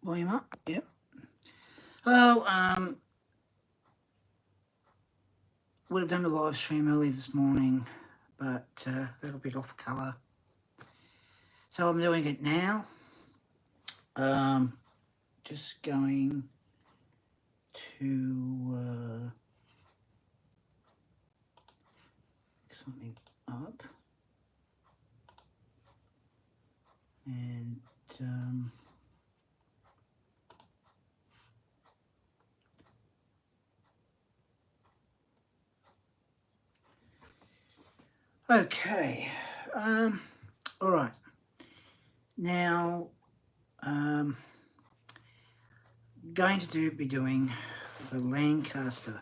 volume up. Yep. Well, would have done the live stream early this morning, but a little bit off colour. So I'm doing it now. Just going to pick something up. And okay, all right. Now, going to be doing the Lancaster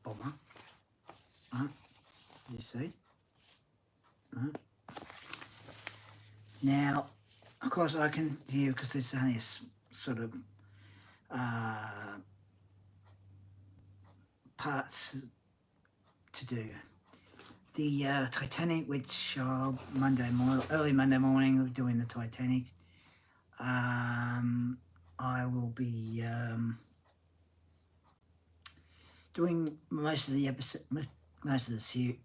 bomber. You see? Now, of course, I can hear because there's only a sort of parts to do. The Titanic, which early Monday morning, we're doing the Titanic. I will be doing most of the episode, most of the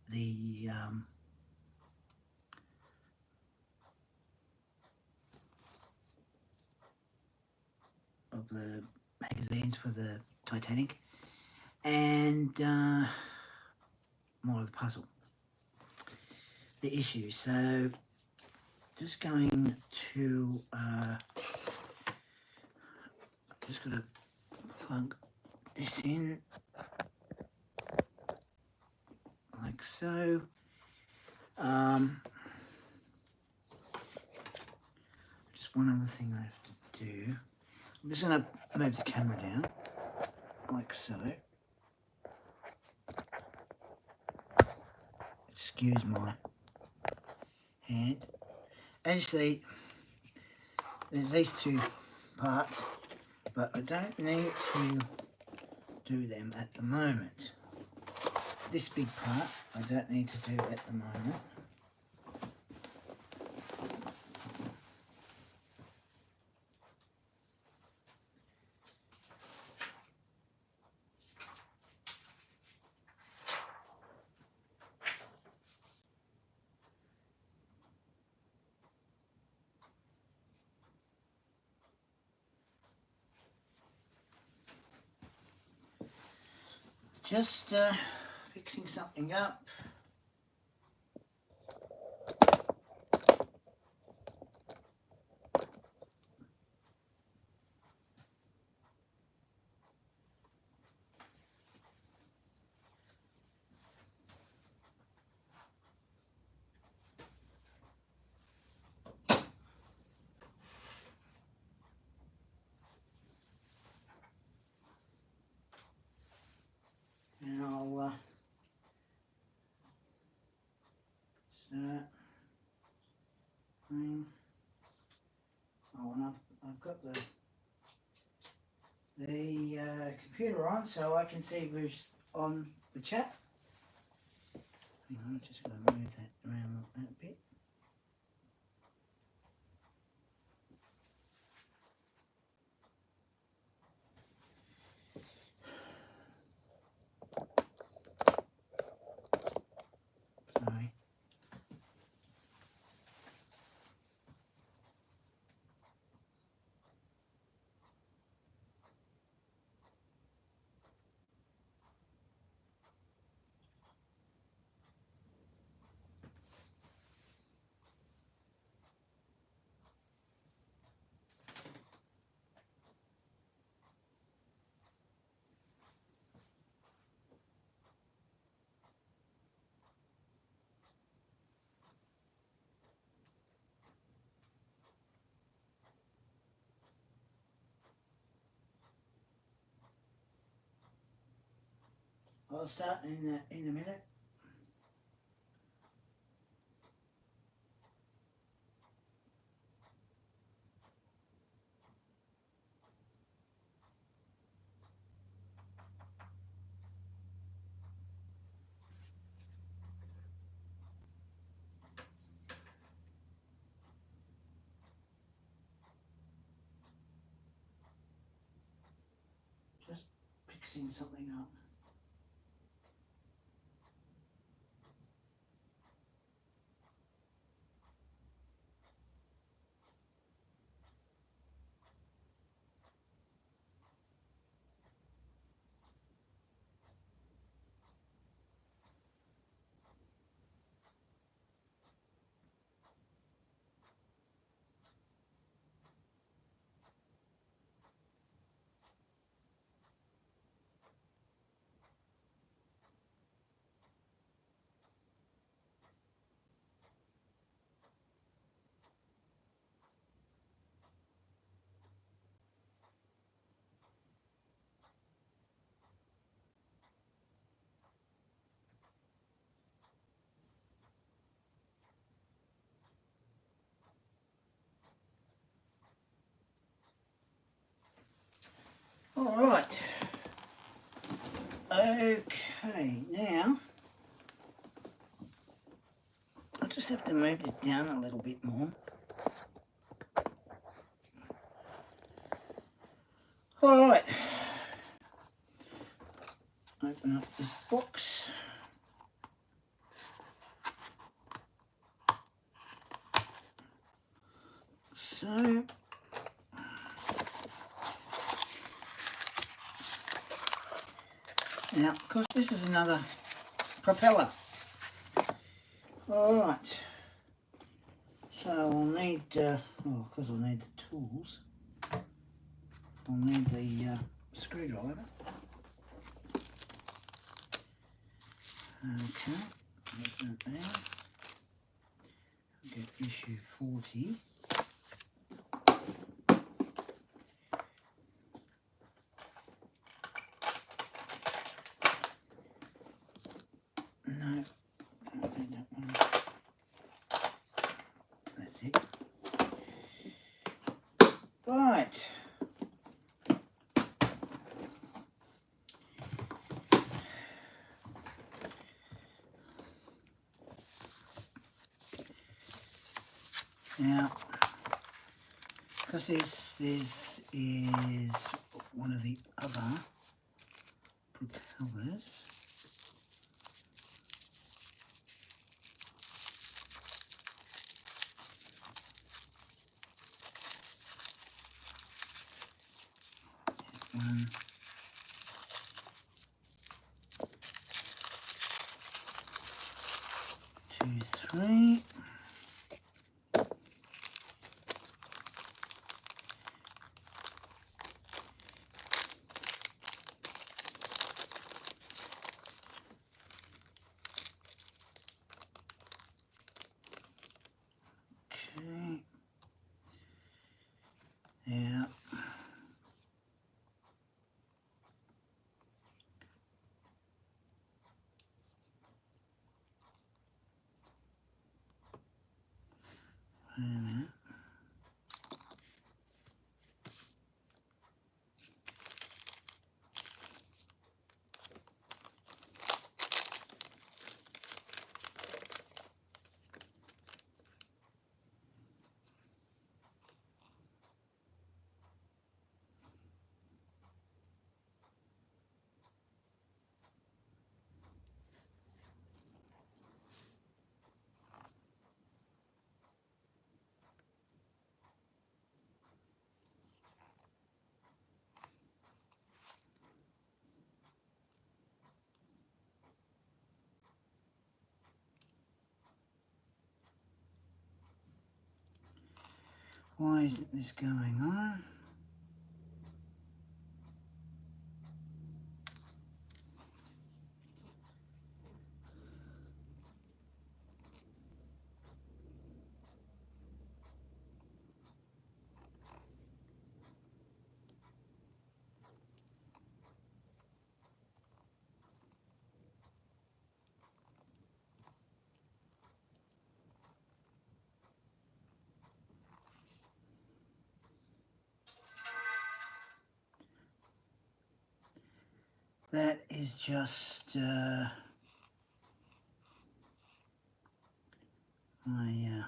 of the magazines for the Titanic, and more of the puzzle, the issues. So just going to just got to plug this in like so. Just one other thing I have to do. I'm just going to move the camera down like so. Excuse my hand. As you see, there's these two parts, but I don't need to do them at the moment. This big part I don't need to do at the moment. Just fixing something up. And I'll start playing. Oh, and I've got the computer on, so I can see who's on the chat. I'm just going to move that around that bit. Sorry. I'll start in a minute. mixing something up. All right. Okay, now I just have to move this down a little bit more. All right. Open up this box. So now, of course, this is another propeller. All right. So I'll need, because I'll need the tools. I'll need the screwdriver. Okay, there's that there. I'll get issue 40. No, don't need that one. That's it. Right. Now, because this is one of the other propellers, one, two, three. Okay. Yeah. Wait a minute. Why isn't this going on? That is just my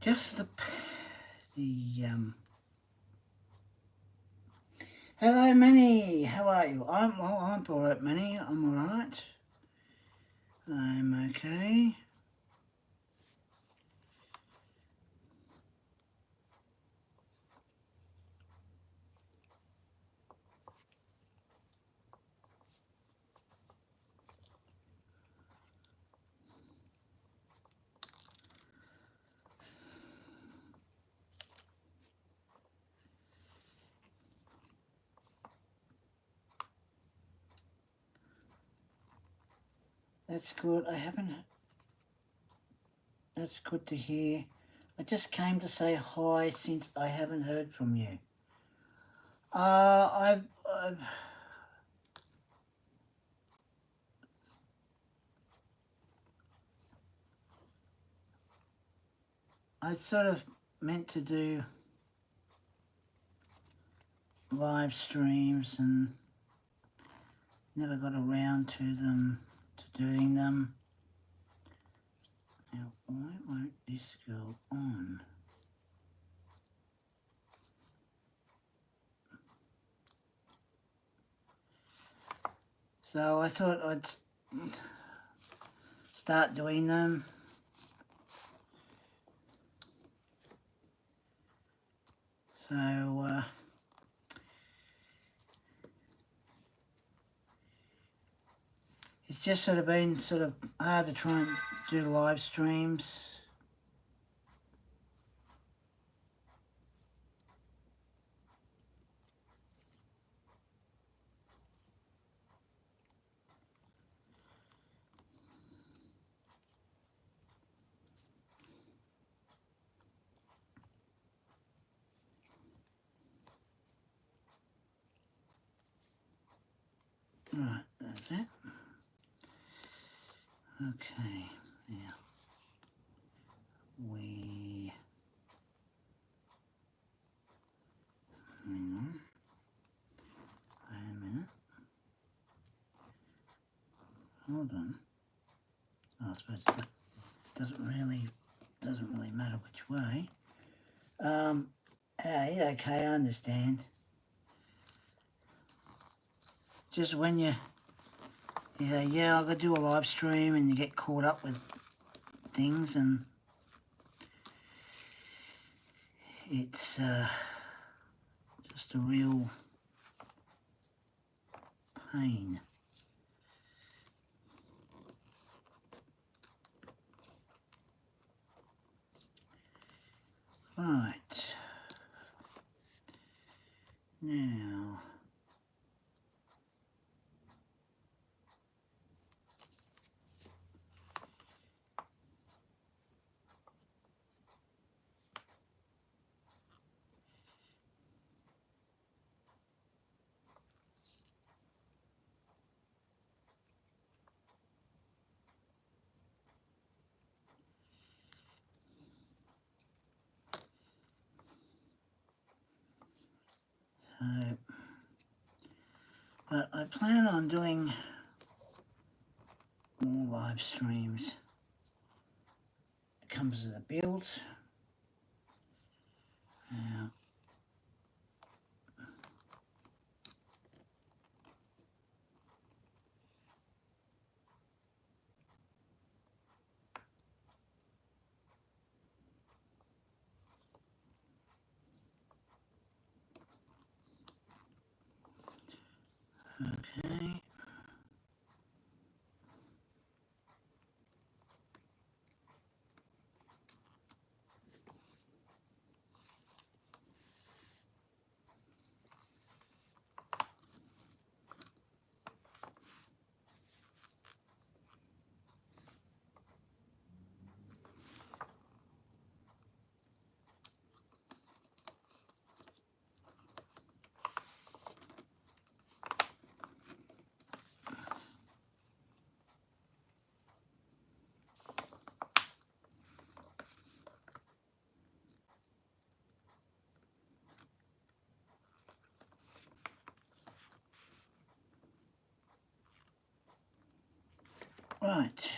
just the hello Minnie, how are you? I'm alright Minnie, I'm alright. I'm okay. That's good. That's good to hear. I just came to say hi since I haven't heard from you. I've I sort of meant to do live streams and never got around to doing them. Now, why won't this go on? So I thought I'd start doing them. So it's just sort of been sort of hard to try and do live streams. Right, that's it. Okay, now hang on, wait a minute, hold on. Oh, I suppose it doesn't really matter which way. Hey, okay, I understand. Just when you say, yeah, I've got to do a live stream and you get caught up with things and it's just a real pain. Right. Now, so, but I plan on doing more live streams. It comes to the builds. Now, okay. Right.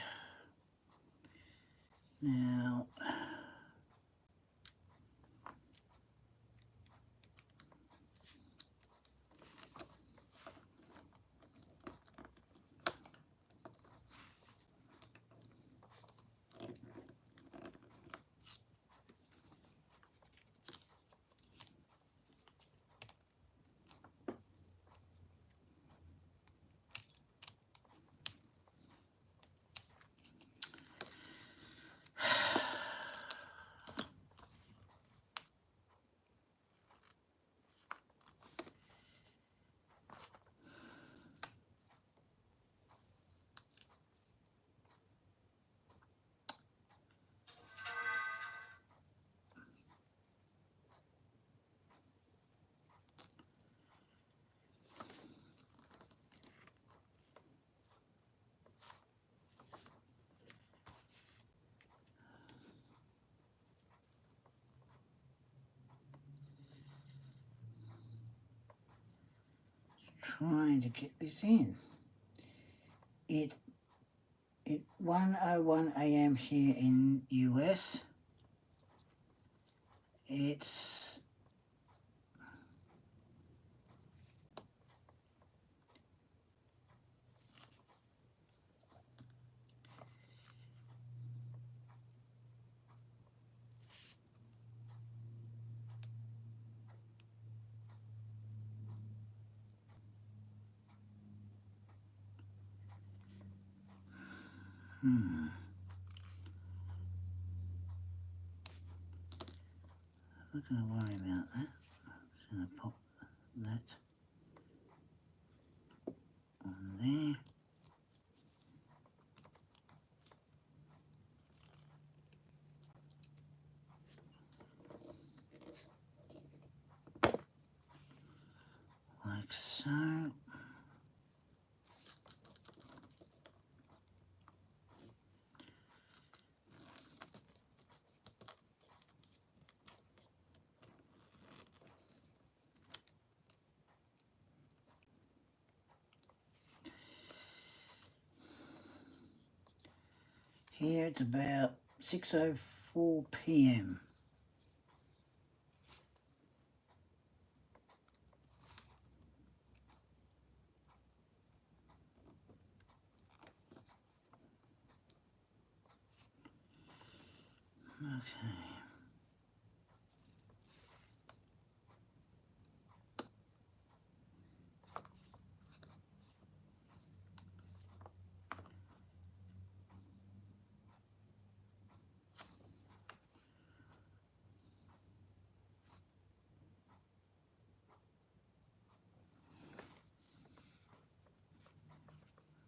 Now, trying to get this in. It 1:01 a.m. here in US. It's not going to worry about that. I'm just going to pop that on there. Like so. Here it's about 6:04 p.m. Okay.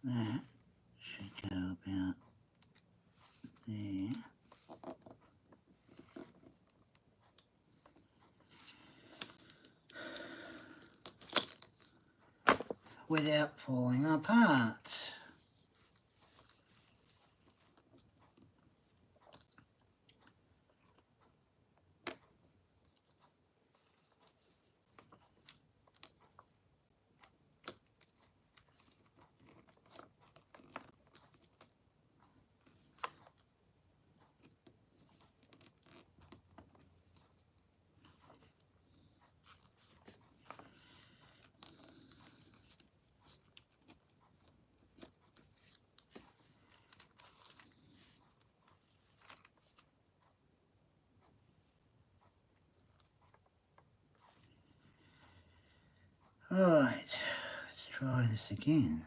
That should go about there. Without falling apart. Right, let's try this again.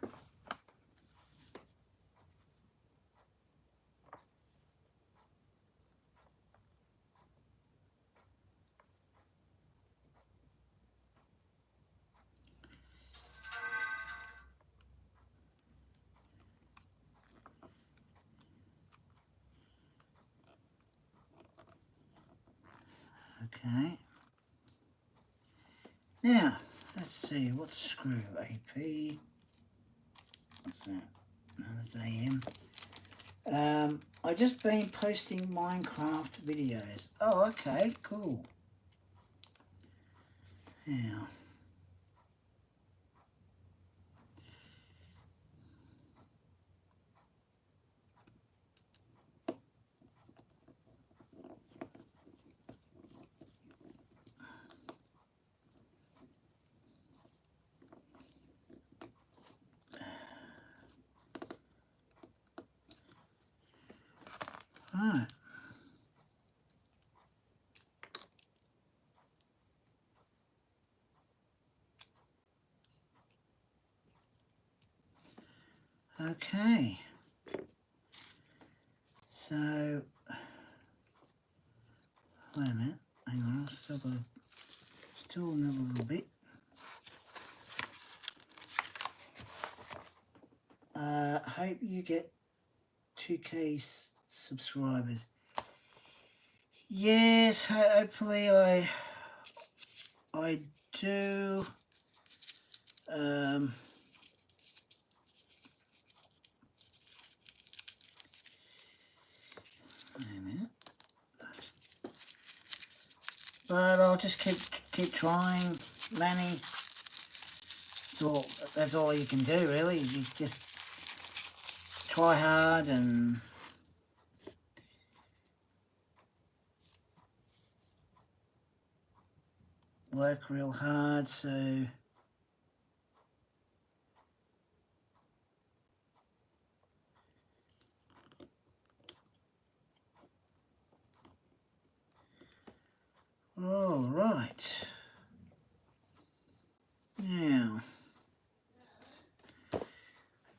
Okay. Now, let's see, what's screw? AP. What's that? No, that's AM. I've just been posting Minecraft videos. Oh, okay, cool. Now, right. Okay. So, wait a minute. Hang on, I've still another little bit. Hope you get 2K subscribers. Yes, hopefully I do. Wait a minute. But I'll just keep trying, Manny. So that's all you can do really. You just try hard and work real hard. So all right. Now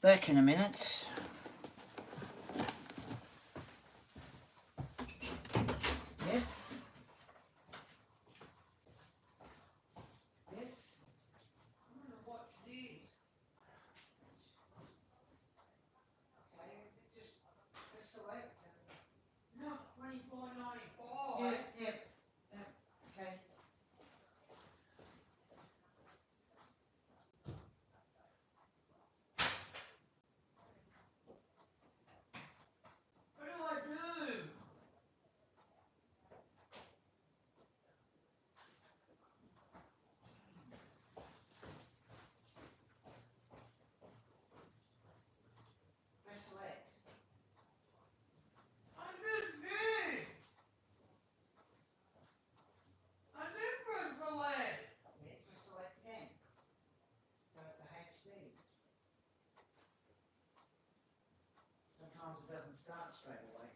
back in a minute. Yes. Yes. I'm gonna watch these. Okay, just select. No, $24.95. Yeah, yeah. Okay. What do I do? Press select. I just did. I did press select. Yeah, press select again. So it's a HD. Sometimes it doesn't start straight away.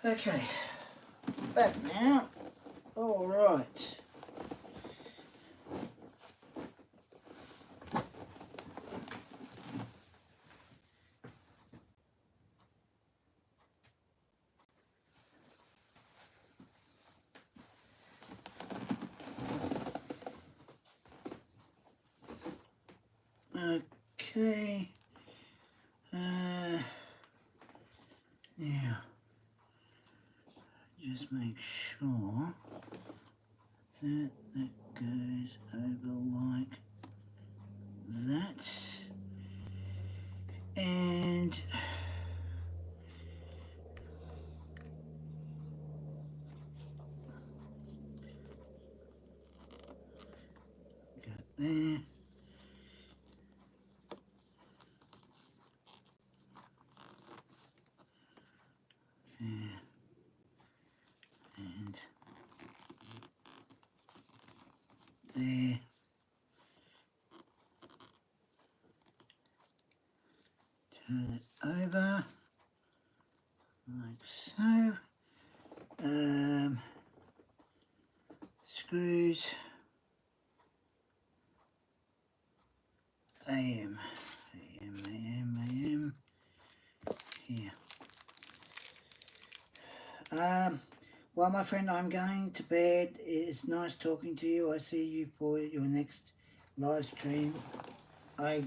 Okay, back now. All right. Okay. Now, just make sure that that goes over like that. And got there. There. And there. Turn it over like so. Screws AM here. Well, my friend, I'm going to bed. It's nice talking to you. I see you for your next live stream. I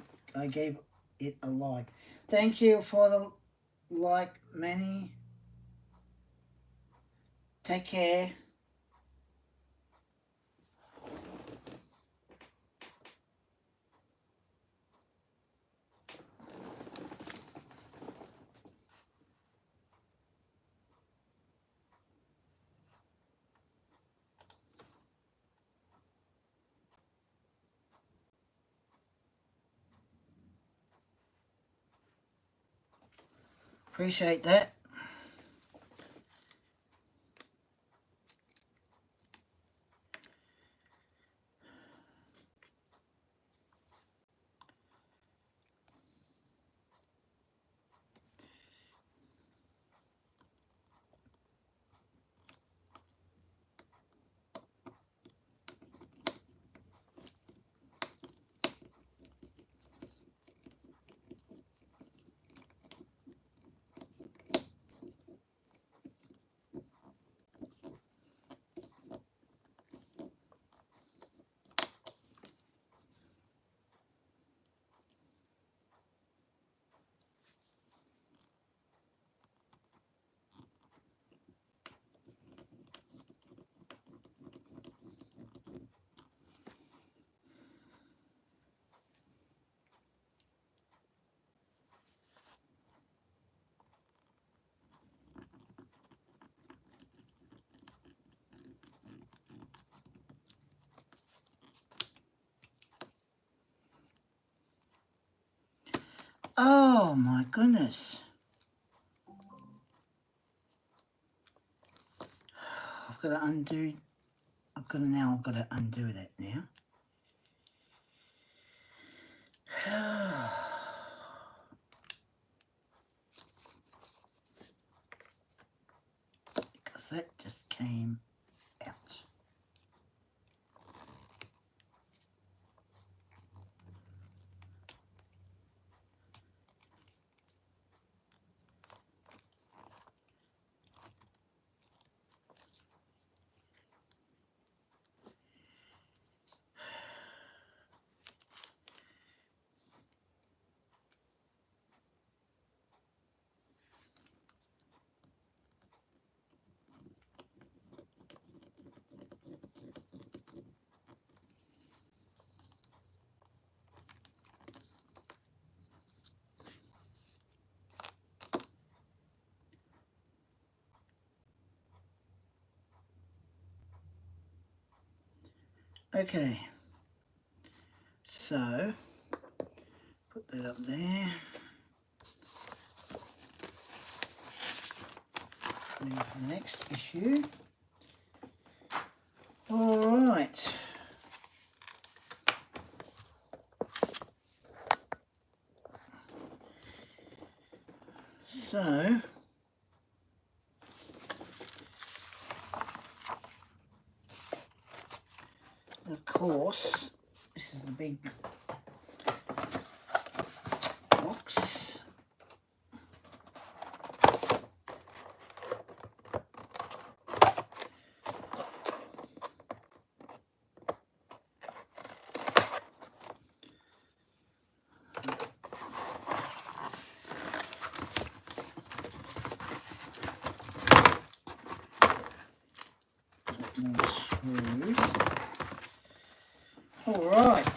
gave it a like. Thank you for the like, Manny. Take care. Appreciate that. Oh my goodness. I've got to undo. I've got to undo that now. Because that just came out. Okay, so put that up there. Move to the next issue. All right. So of course, this is the big box. More screws. All right.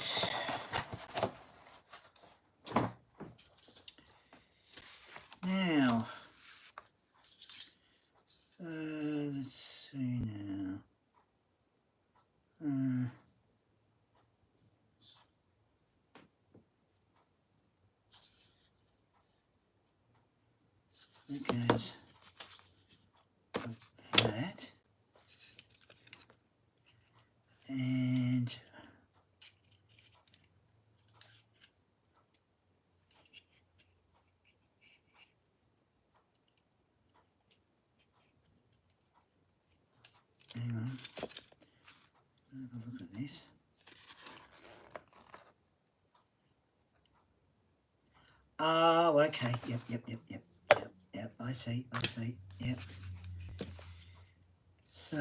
Now, so let's see now. There goes that. And hang on, have a look at this. Oh, okay. Yep. I see. Yep. So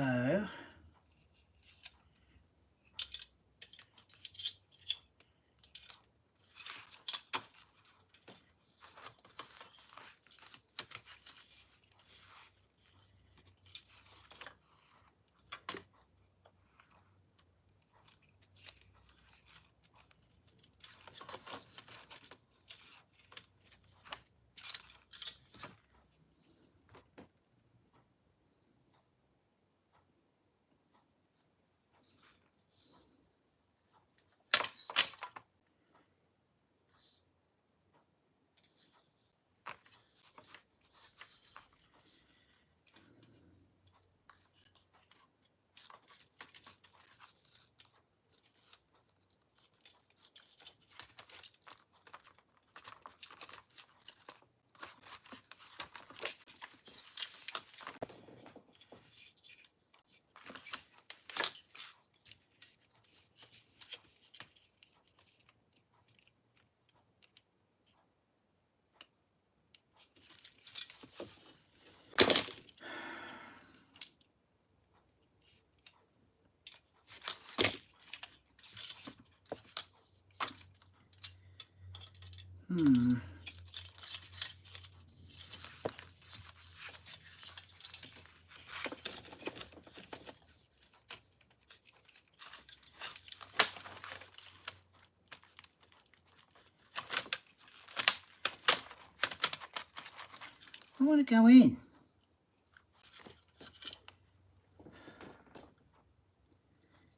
I want to go in.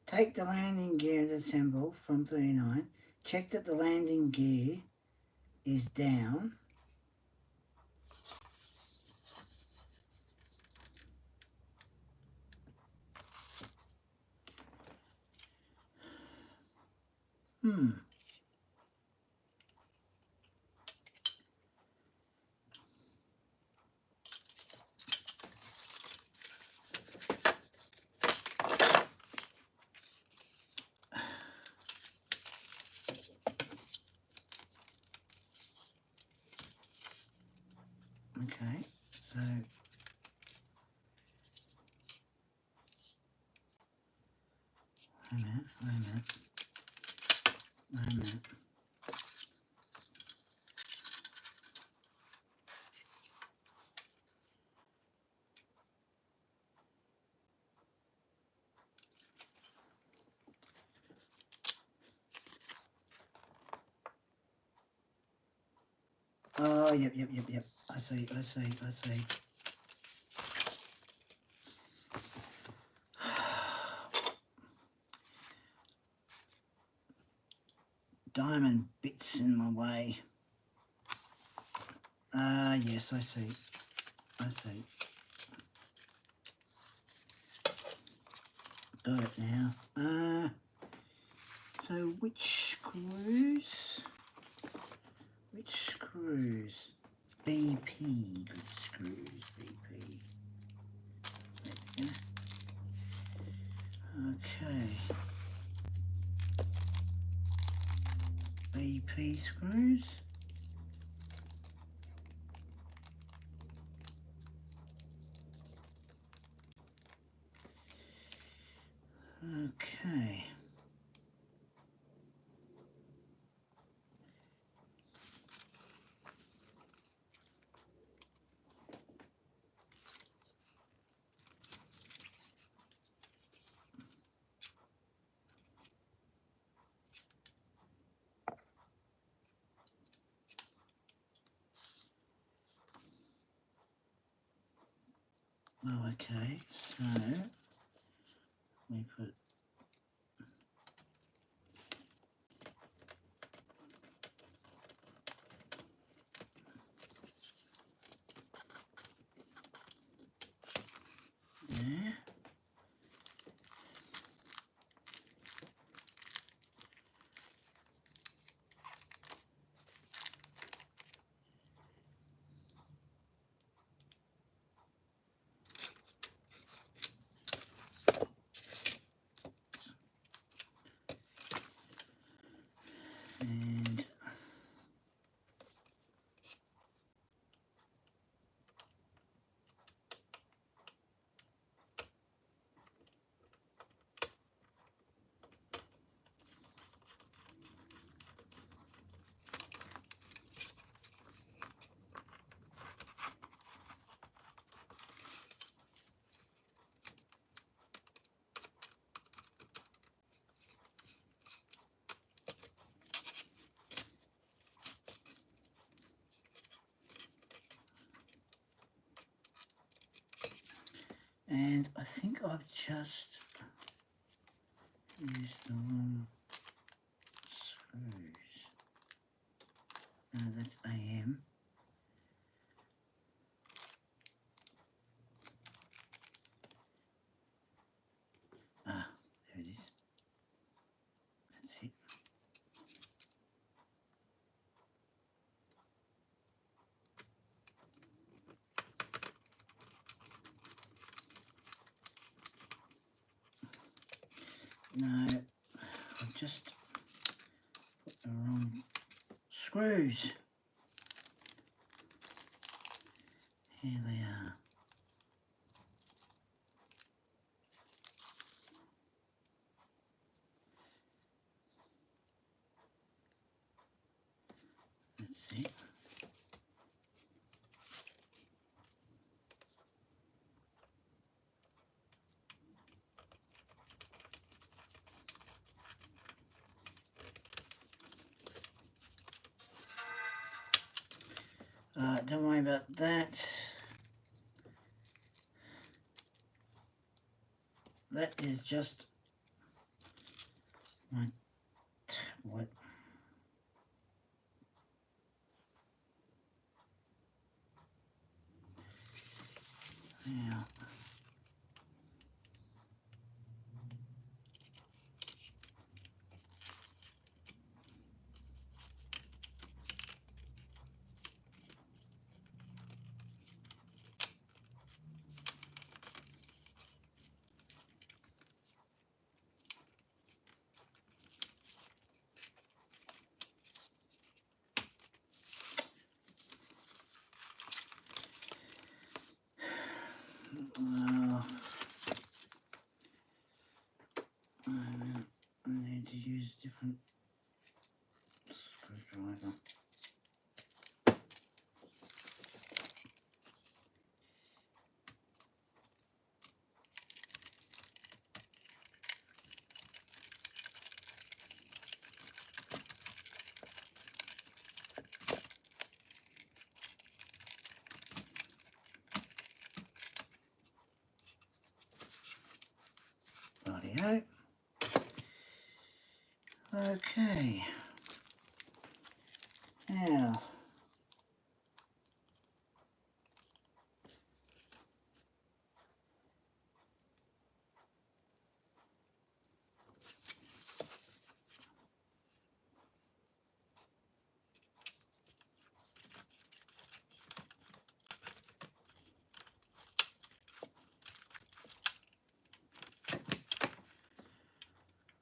Take the landing gear assemble from 39. Check that the landing gear is down. Okay, so wait a minute. Oh, yep. I see. Diamond bits in my way. Yes, I see. Got it now. So which screws? BP, good screws, BP. Okay. BP screws. Okay. Oh, okay. So we put there. And I think I've just used the wrong screws. No, that's AM. Ah, there it is. That's it. No, I've just put the wrong screws. Here they are. That's it. Don't worry about that. That is just my tablet. Now, I need to use a different screwdriver. Rightio. Okay. Now,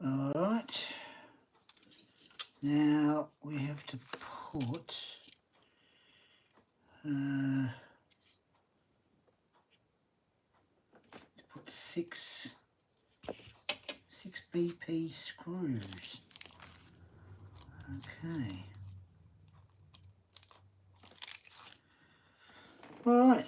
all right. Now we have to put six BP screws. Okay. All right.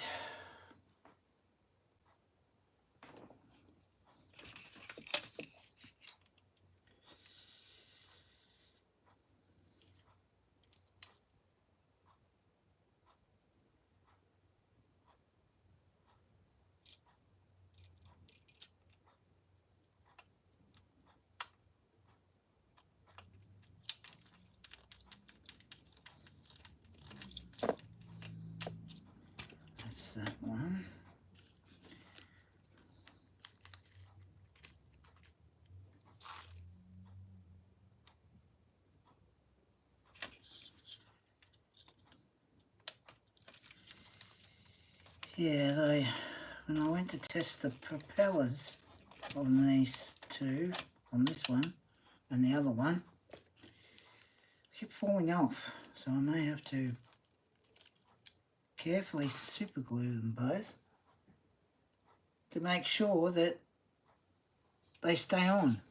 That's that one. Yeah, when I went to test the propellers on these two, on this one and the other one, they kept falling off. So I may have to carefully super glue them both to make sure that they stay on.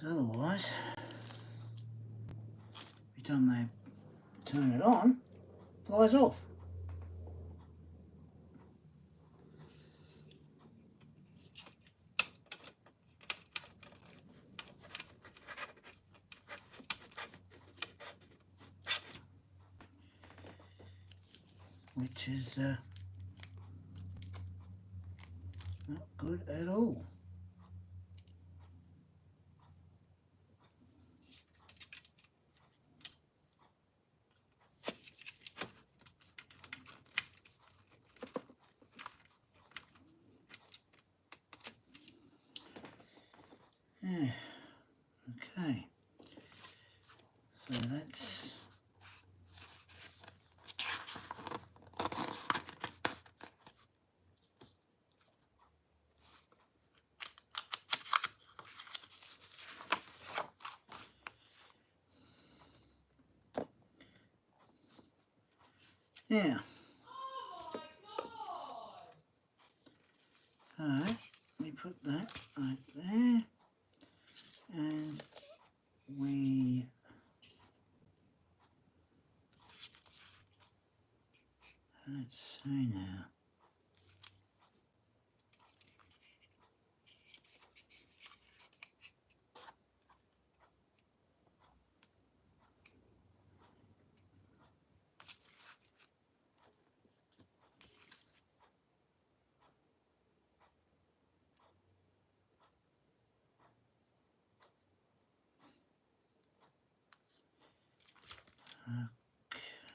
Otherwise, every time they turn it on, it flies off. Which is not good at all. Yeah, okay. So that's yeah. Alright, let me put that right there, and we Let's see now.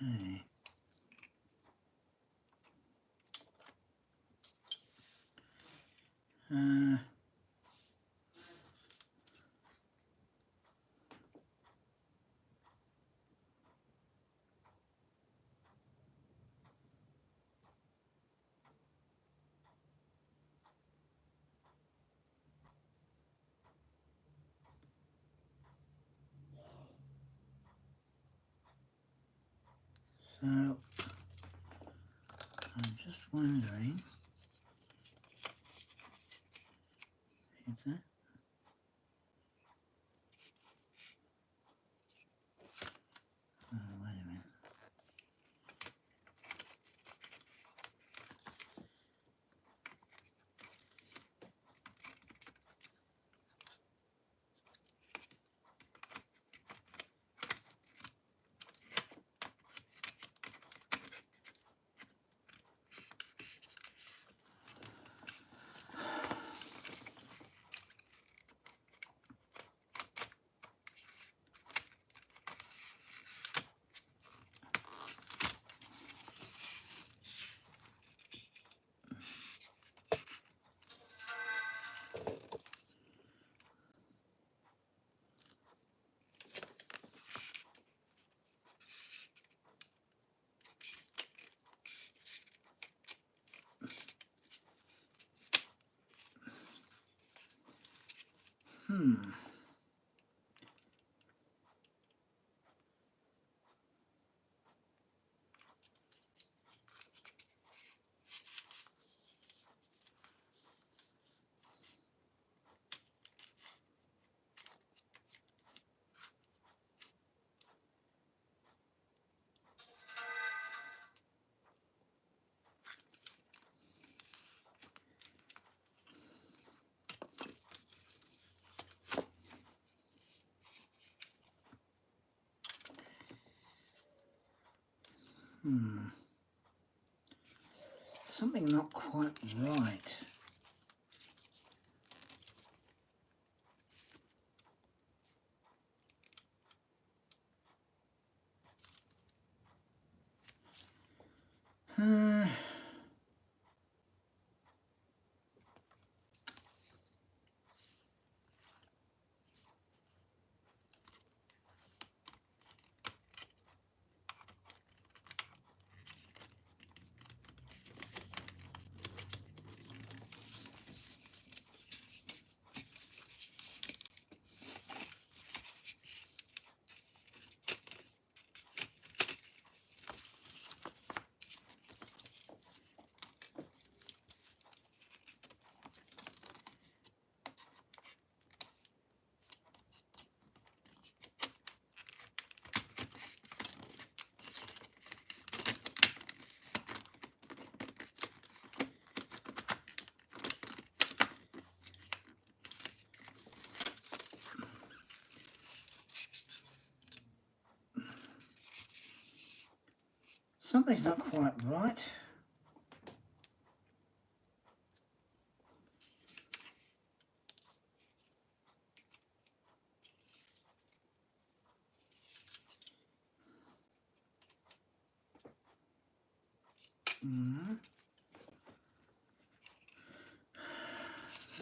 Okay. So I'm just wondering if that. Oh, wait a minute. Hmm. Something not quite right. Uh, Something's not quite right.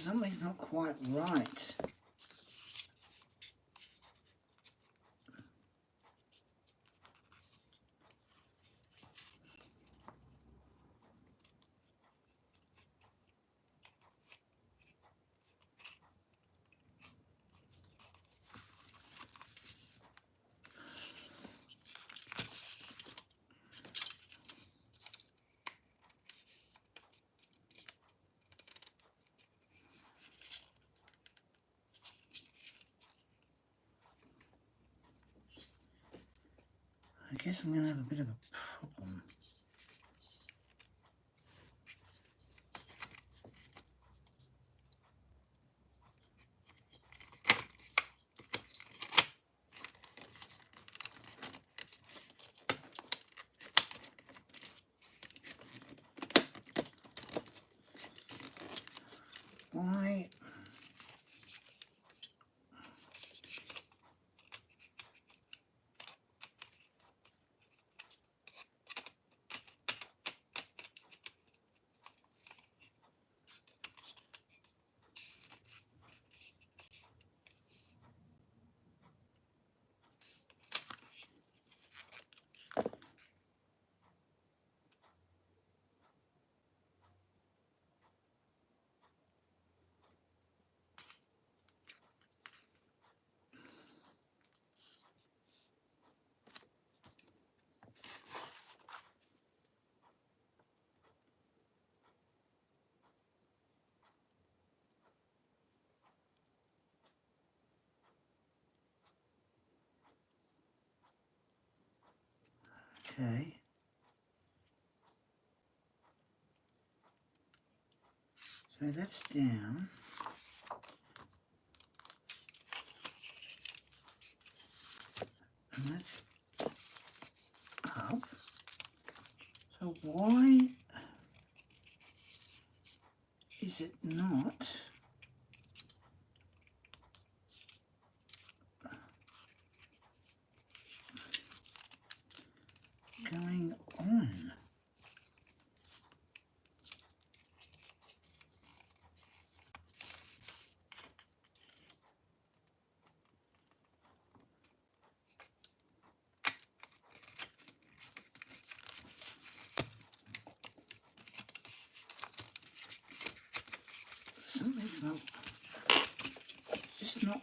Something's not quite right. I guess I'm going to have a bit of a problem. Okay. So that's down. And that's up. So why is it not going on? Something's not, just not.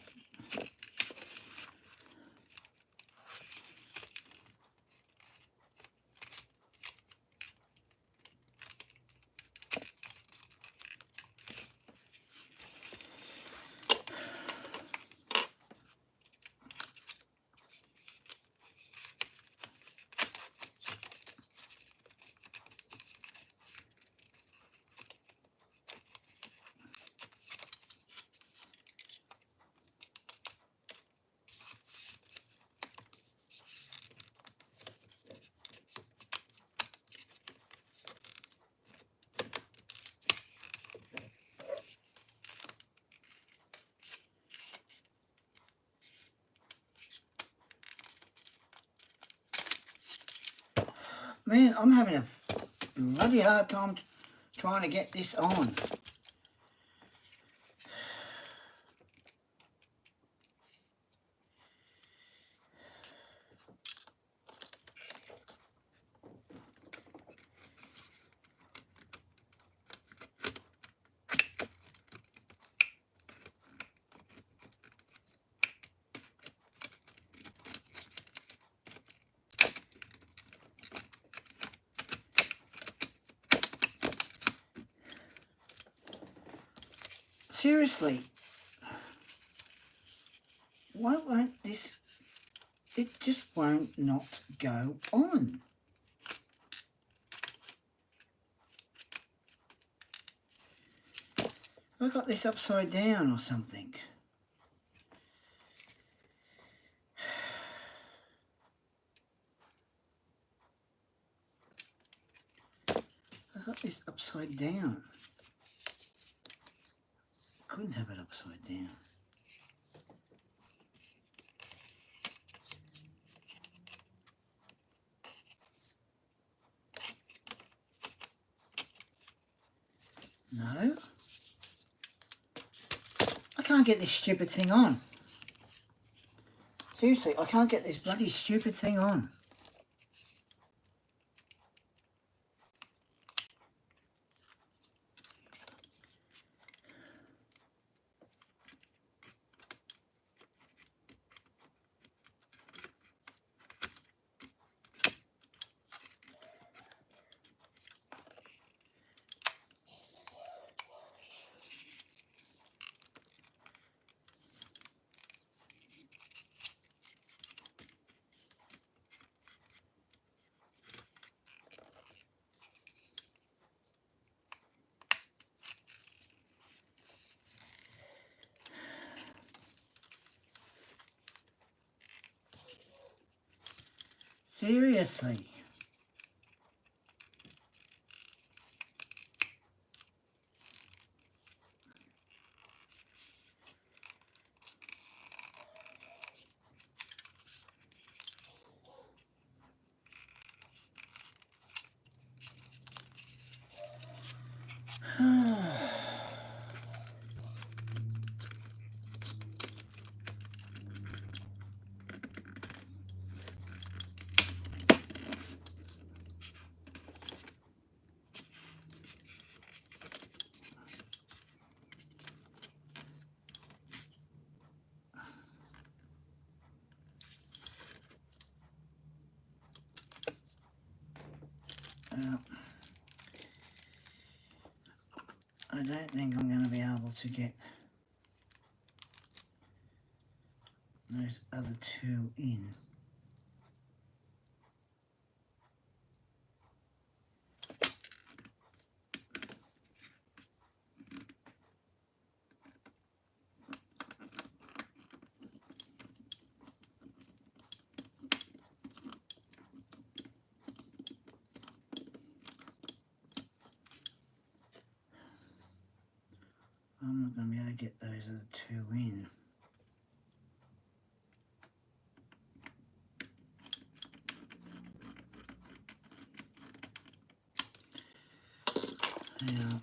Man, I'm having a bloody hard time trying to get this on. Seriously, why won't this, it just won't not go on. Have I got this upside down or something? I got this upside down. Couldn't have it upside down. No. I can't get this stupid thing on. Seriously, I can't get this bloody stupid thing on. Seriously. I don't think I'm going to be able to get those other two in. I'm not going to be able to get those other two in. Now,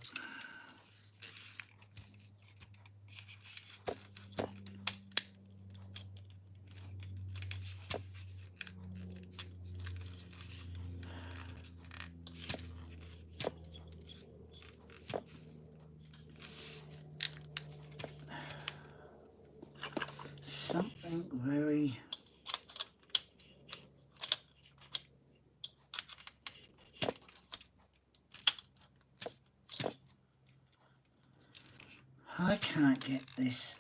something very I can't get this.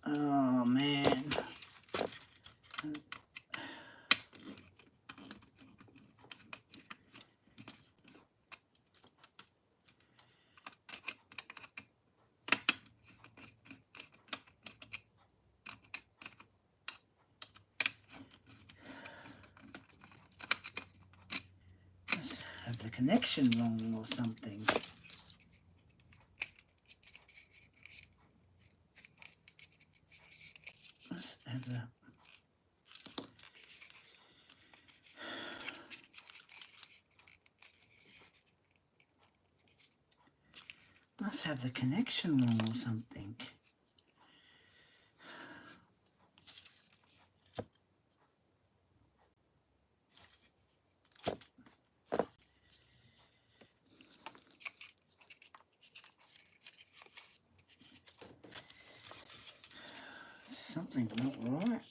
Oh man. Must have the connection wrong or something. Must have the connection wrong or something. Something's not right.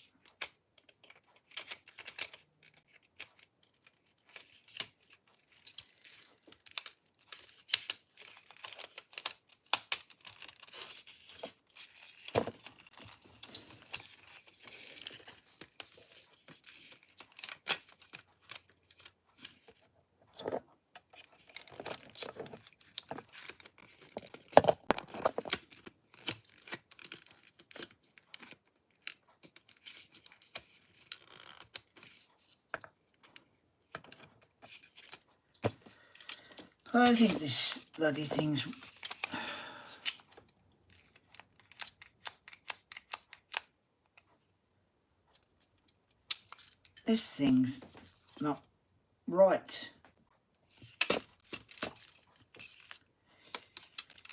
I think this bloody thing's not right.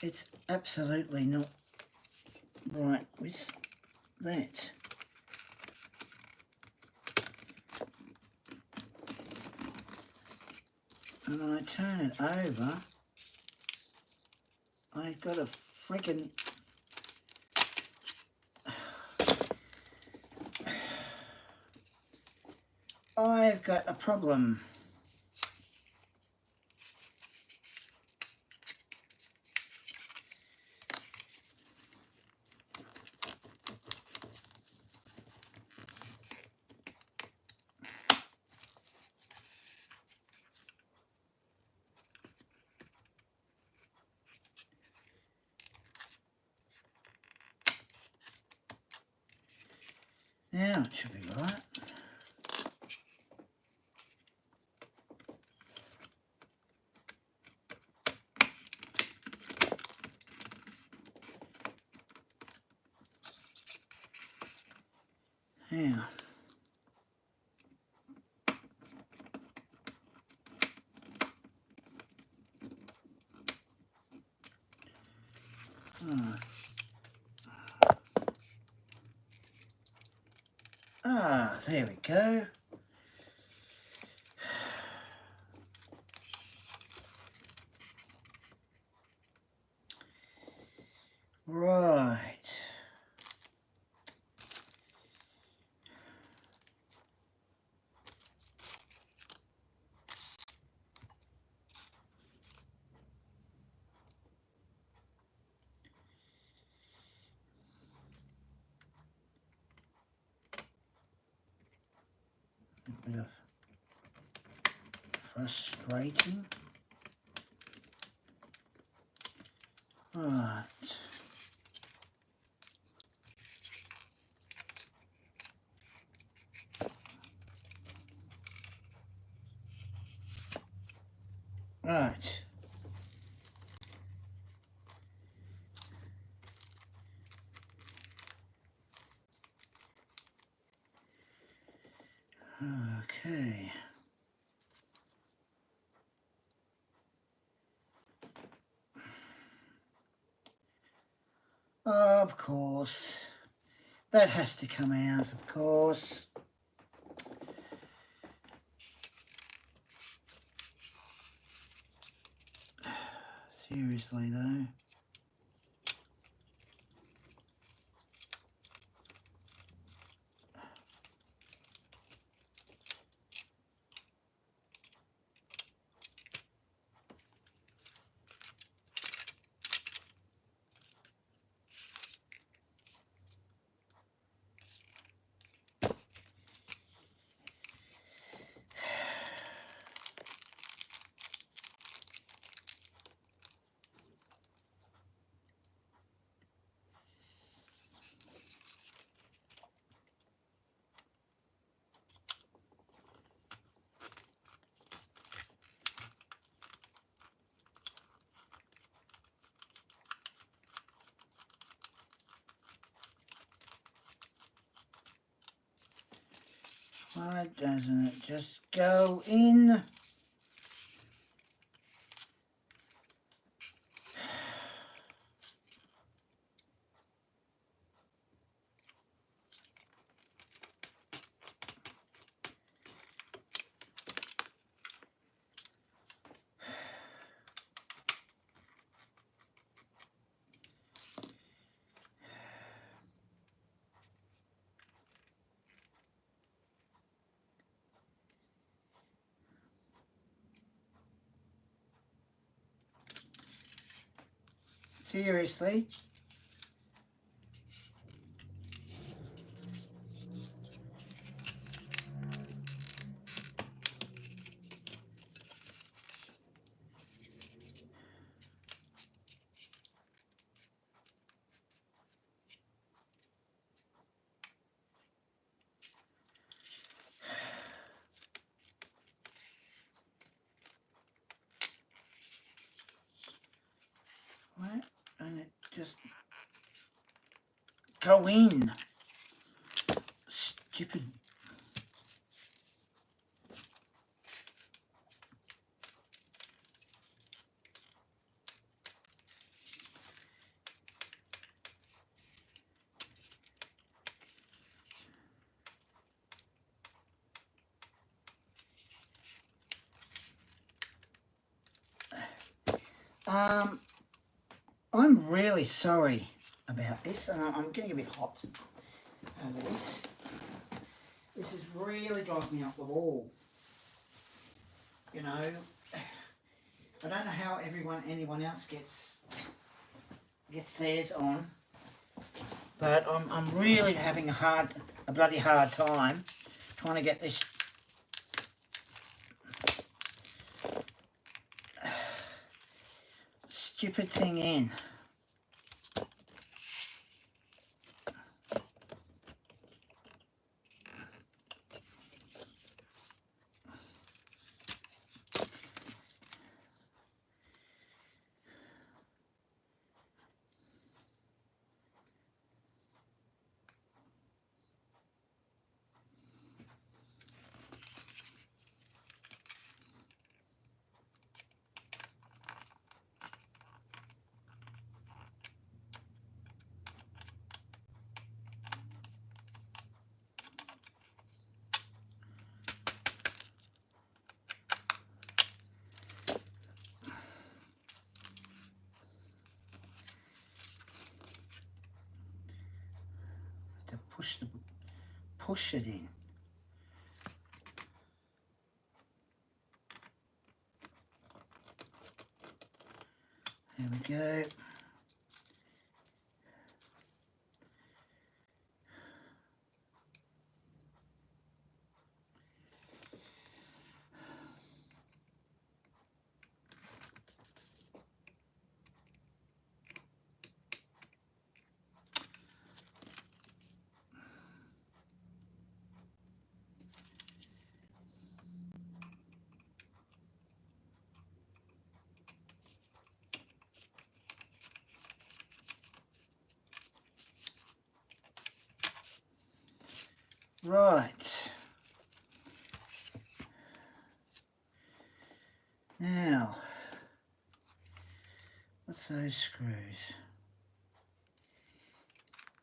It's absolutely not right with that. And when I turn it over, I've got a freaking I've got a problem. Now it should be right. Now, right. Ah, there we go. Right. A bit of frustrating. Right. Right. Okay. Of course. That has to come out, of course. Seriously, though. Why doesn't it just go in? Seriously? Why don't it just go in? Stupid. I'm really sorry about this, and I'm getting a bit hot over this. This is really driving me up the wall. You know, I don't know how anyone else gets theirs on, but I'm really having a bloody hard time trying to get this stupid thing in. To push it in. There we go. Right. Now, what's those screws?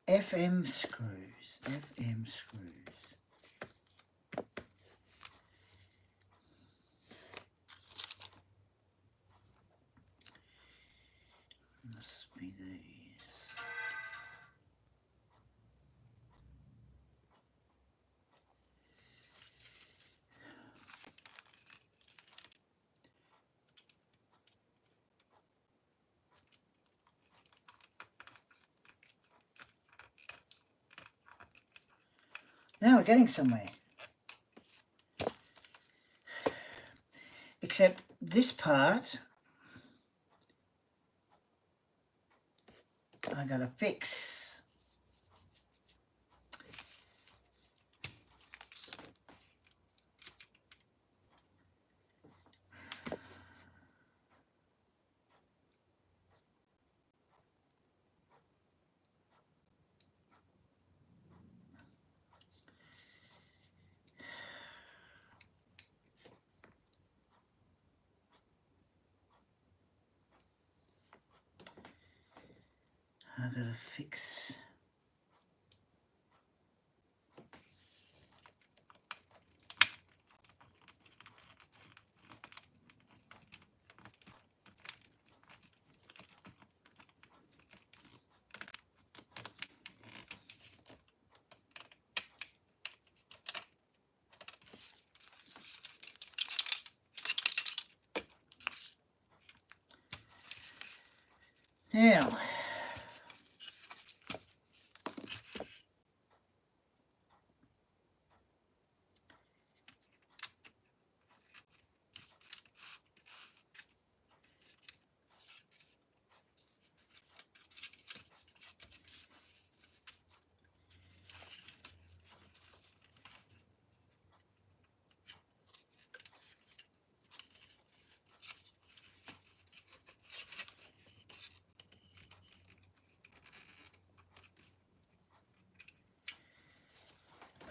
FM screws. FM screws. Must be these. Now we're getting somewhere. Except this part I gotta fix. I gotta fix. Now,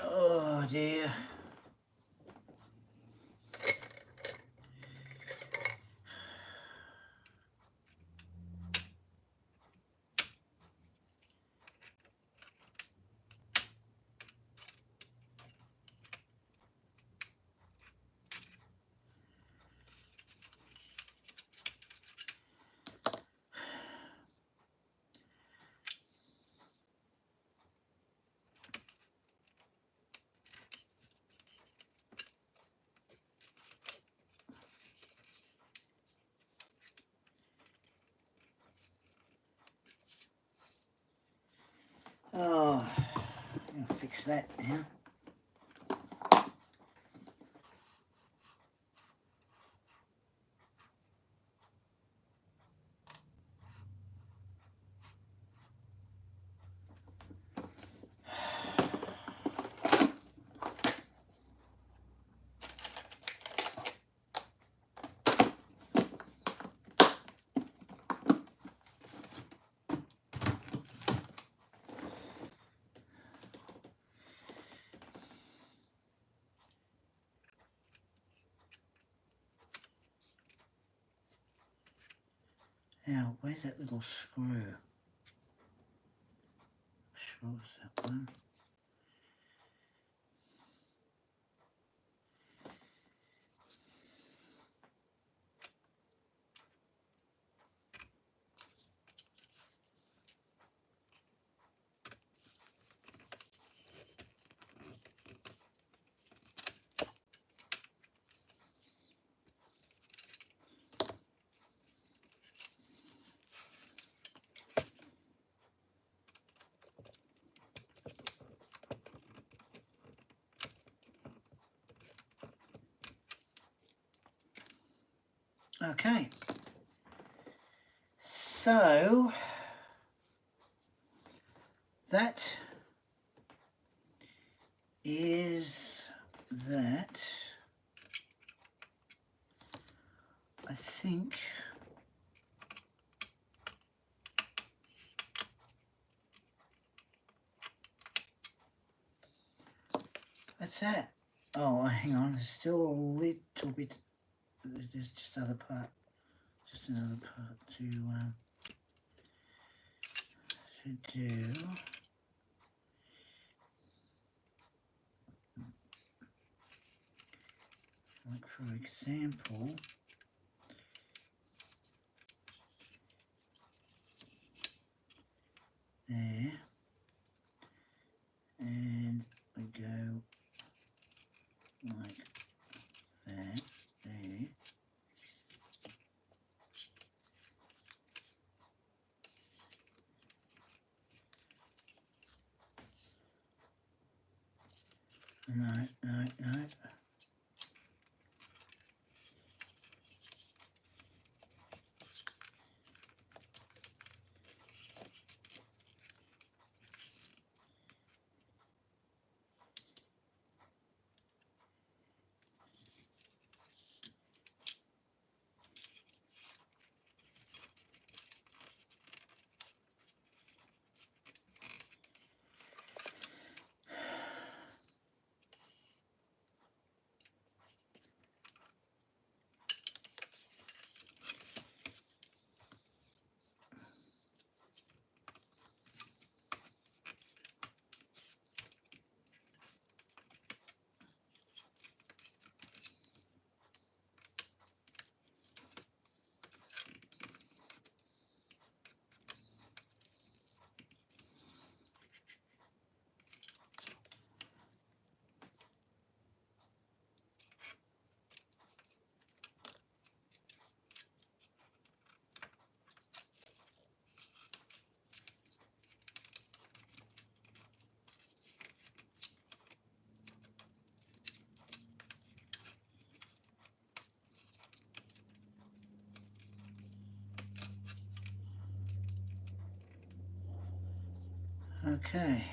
oh dear. Oh, I'll fix that now. Now, where's that little screw? Sure it's that one. Okay, so that is that. I think That's it. Oh, hang on, there's still a little bit, there's just another part to do. Like for example, there, and we go like that, there. No. Okay,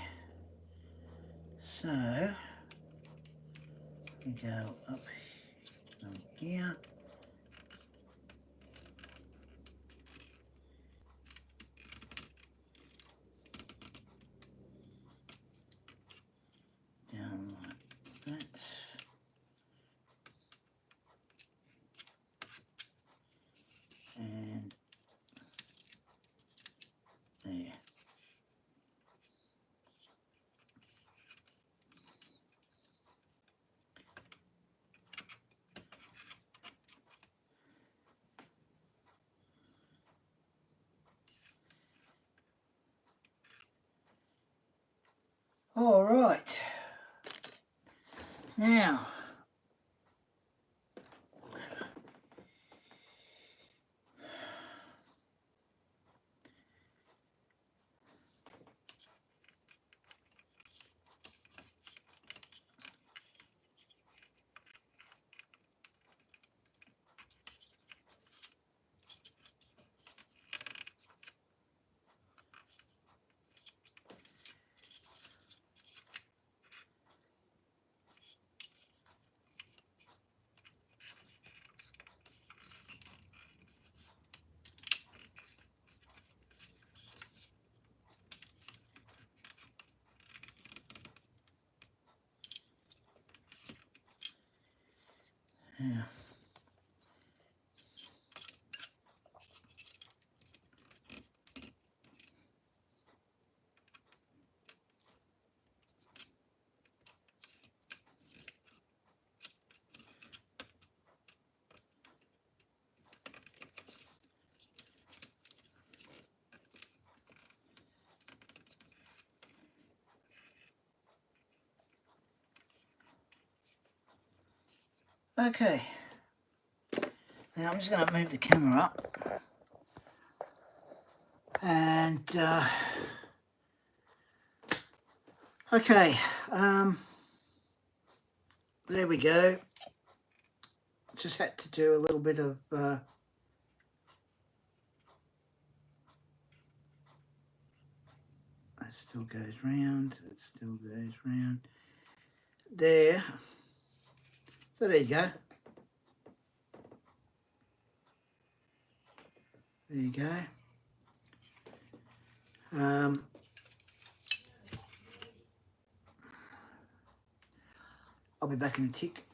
so we go up here, down like that, and there. All right, now yeah. Okay, now I'm just going to move the camera up, and okay, there we go. Just had to do a little bit of that still goes round, it still goes round there. So there you go. There you go. I'll be back in a tick.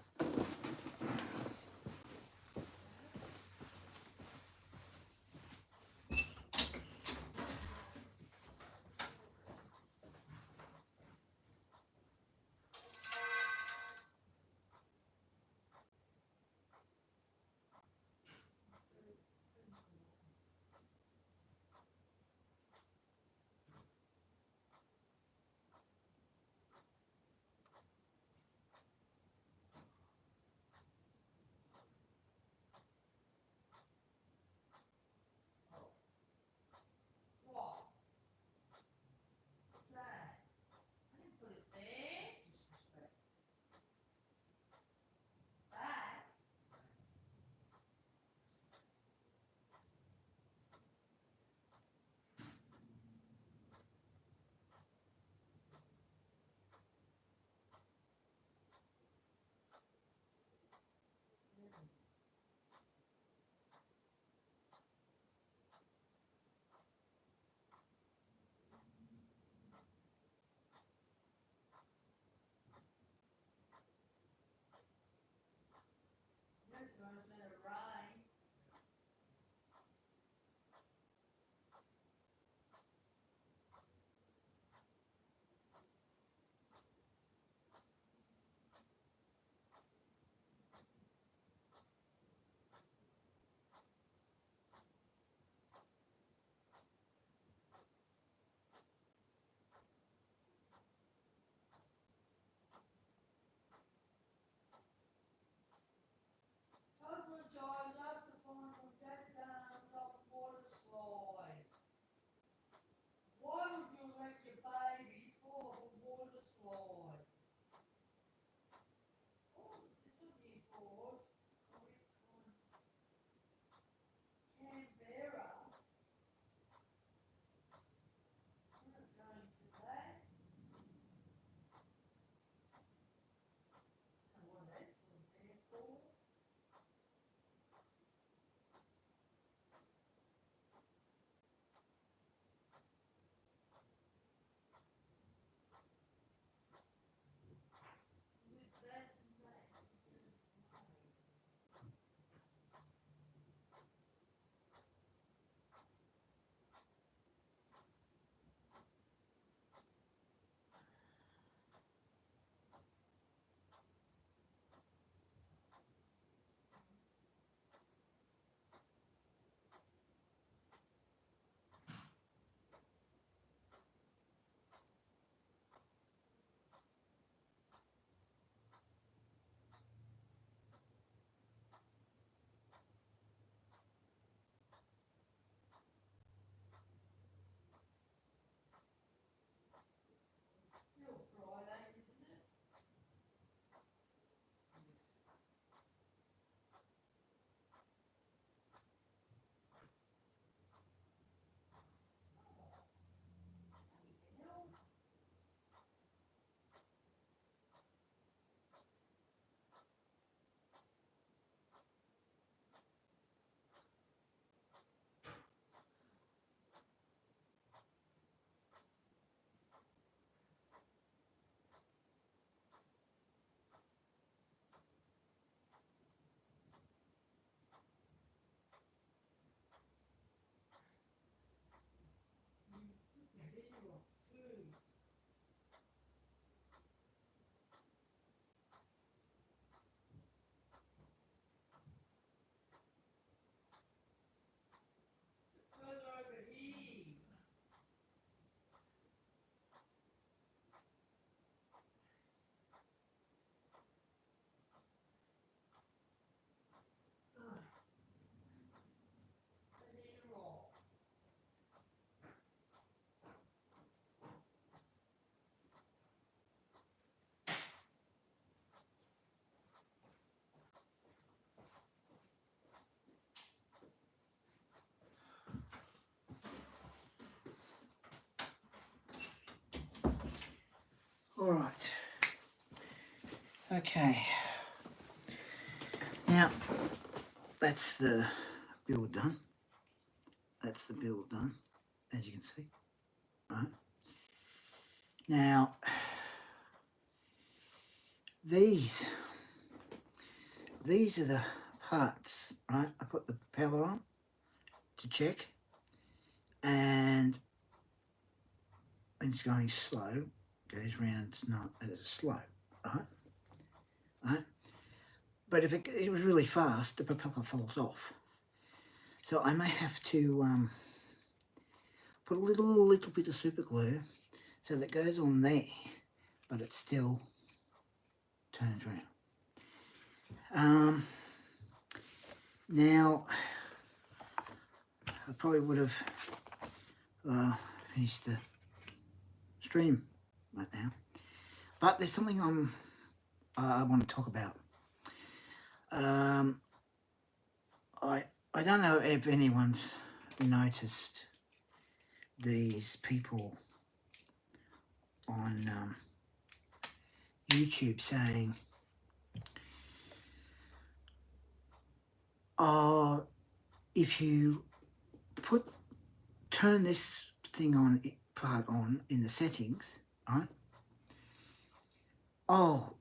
What? What's that? I didn't put it there. Back. There's going to let it rain. Husband dies after falling from dad's arms off a water slide. Why would you let your baby fall off a water slide? Oh, this will be for Canberra. We're not going to that. And what that's there for. With that and that, just still Friday, isn't it? Hell, the video off too. Further over here. The heater off. All right. Okay. Now, that's the build done. That's the build done, as you can see. Right. Now, these are the parts, right? I put the propeller on to check, and when it's going slow, goes round, it's not as slow, right? Right? But if it was really fast, the propeller falls off. So I may have to put a little bit of super glue so that goes on there, but it still turns around. Now, I probably would have finished the stream right now, but there's something I want to talk about. I don't know if anyone's noticed these people on YouTube saying, "Oh, if you turn this thing on, part on in the settings, right? Oh,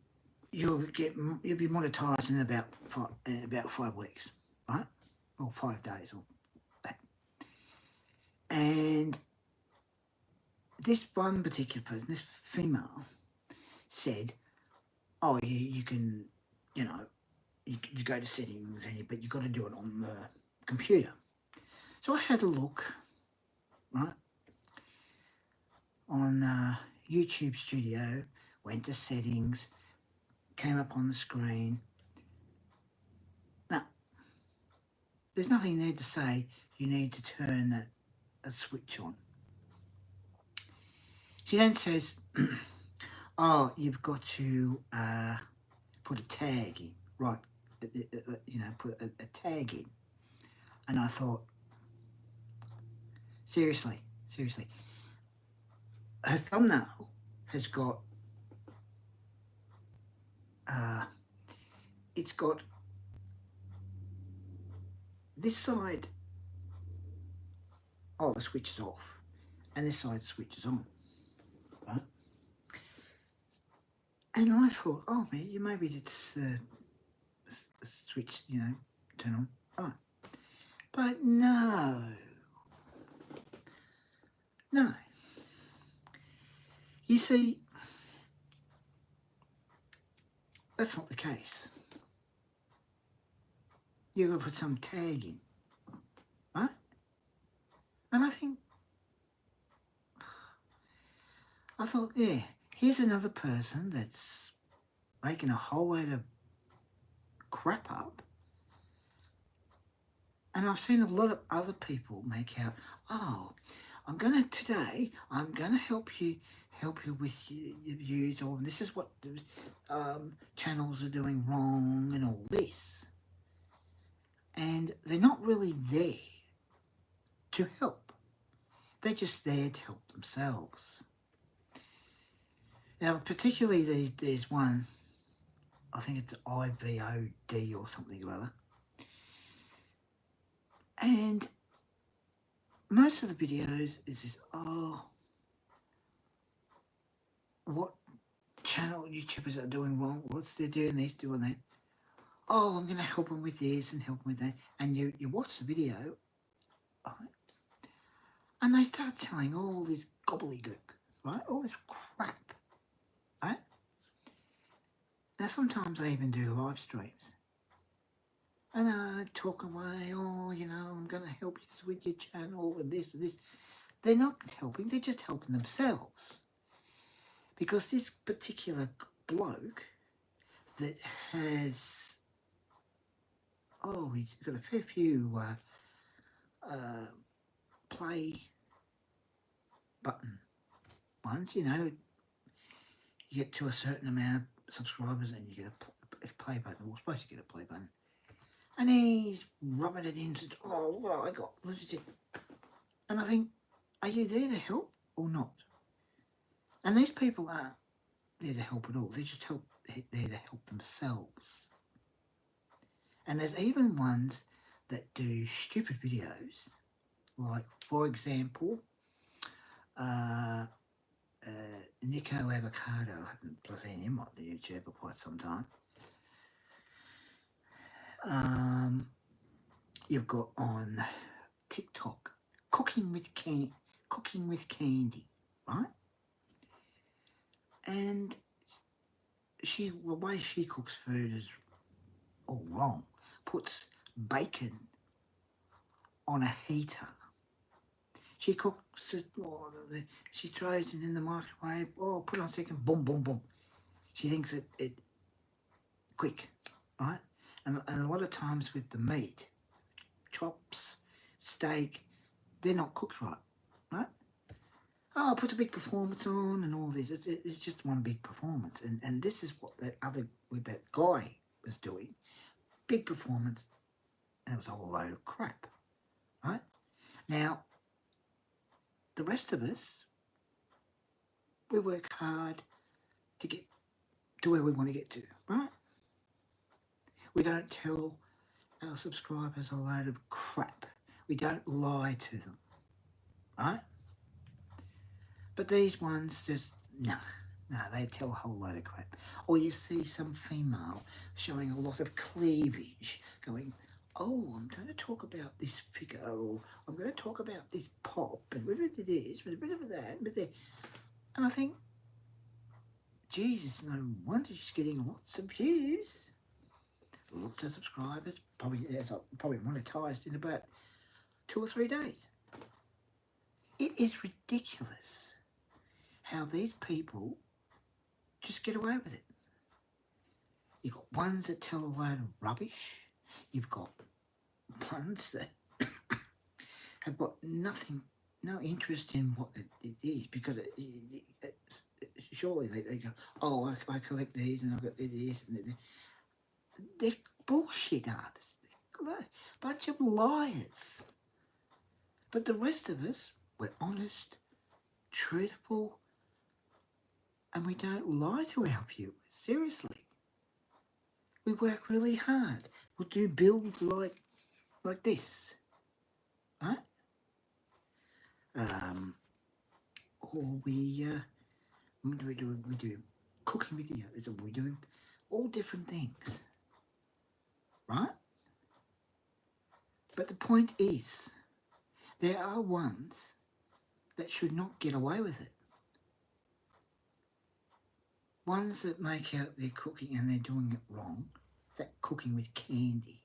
you'll be monetized in about 5 weeks, right? Or 5 days, or that." And this one particular person, this female, said, "Oh, you can, you know, you go to settings, but you've got to do it on the computer." So I had a look, right, on YouTube Studio, went to settings, came up on the screen. Now, there's nothing there to say you need to turn a switch on. She then says, "Oh, you've got to put a tag in," right? You know, put a tag in. And I thought, seriously, her thumbnail has got, it's got this side, oh, the switch is off, and this side switch is on, right? And I thought, oh man, maybe it's a switch, you know, turn on. Right. But no. You see, that's not the case. You've got to put some tag in, right? And I thought, yeah, here's another person that's making a whole load of crap up. And I've seen a lot of other people make out, oh, today I'm gonna help you with your views, or this is what channels are doing wrong and all this. And they're not really there to help. They're just there to help themselves. Now, particularly there's one, I think it's r2d2 or something or other. And most of the videos is this, oh, what channel YouTubers are doing wrong, what's they're doing this, doing that. Oh, I'm going to help them with this and help them with that. And you watch the video, right? And they start telling all this gobbledygook, right? All this crap, right? Now, sometimes they even do live streams. And they talk away, oh, you know, I'm going to help you with your channel and this and this. They're not helping, they're just helping themselves. Because this particular bloke that has, oh, he's got a fair few play button ones, you know, you get to a certain amount of subscribers and you get a play button. We're supposed to get a play button. And he's rubbing it into, oh, what I got, what is it? And I think, are you there to help or not? And these people aren't there to help at all. They're just there to help themselves. And there's even ones that do stupid videos, like, for example, Nico Avocado. I haven't seen him on the YouTube for quite some time. You've got on TikTok cooking with candy, right? And the way she cooks food is all wrong. Puts bacon on a heater. She cooks it, she throws it in the microwave, put it on a second, boom, boom, boom. She thinks it quick, right? And a lot of times with the meat, chops, steak, they're not cooked right, right? Oh, put a big performance on and all this. It's just one big performance. And this is what that guy was doing. Big performance, and it was a whole load of crap, right? Now, the rest of us, we work hard to get to where we want to get to, right? We don't tell our subscribers a load of crap. We don't lie to them, right? But these ones just, no, they tell a whole load of crap. Or you see some female showing a lot of cleavage, going, oh, I'm going to talk about this figure, or I'm going to talk about this pop, and whatever it is, with a bit of that, and I think, Jesus, no wonder she's getting lots of views, lots of subscribers, probably monetized in about 2 or 3 days. It is ridiculous how these people just get away with it. You've got ones that tell a load of rubbish. You've got ones that have got no interest in what it is, because surely they go, oh, I collect these and I've got this and that. They're bullshit artists. They're a bunch of liars. But the rest of us, we're honest, truthful, and we don't lie to our viewers. Seriously. We work really hard. We'll do builds like this, right? Or what do we do? We do cooking videos, or we do all different things, right? But the point is, there are ones that should not get away with it. Ones that make out they're cooking and they're doing it wrong, that cooking with candy.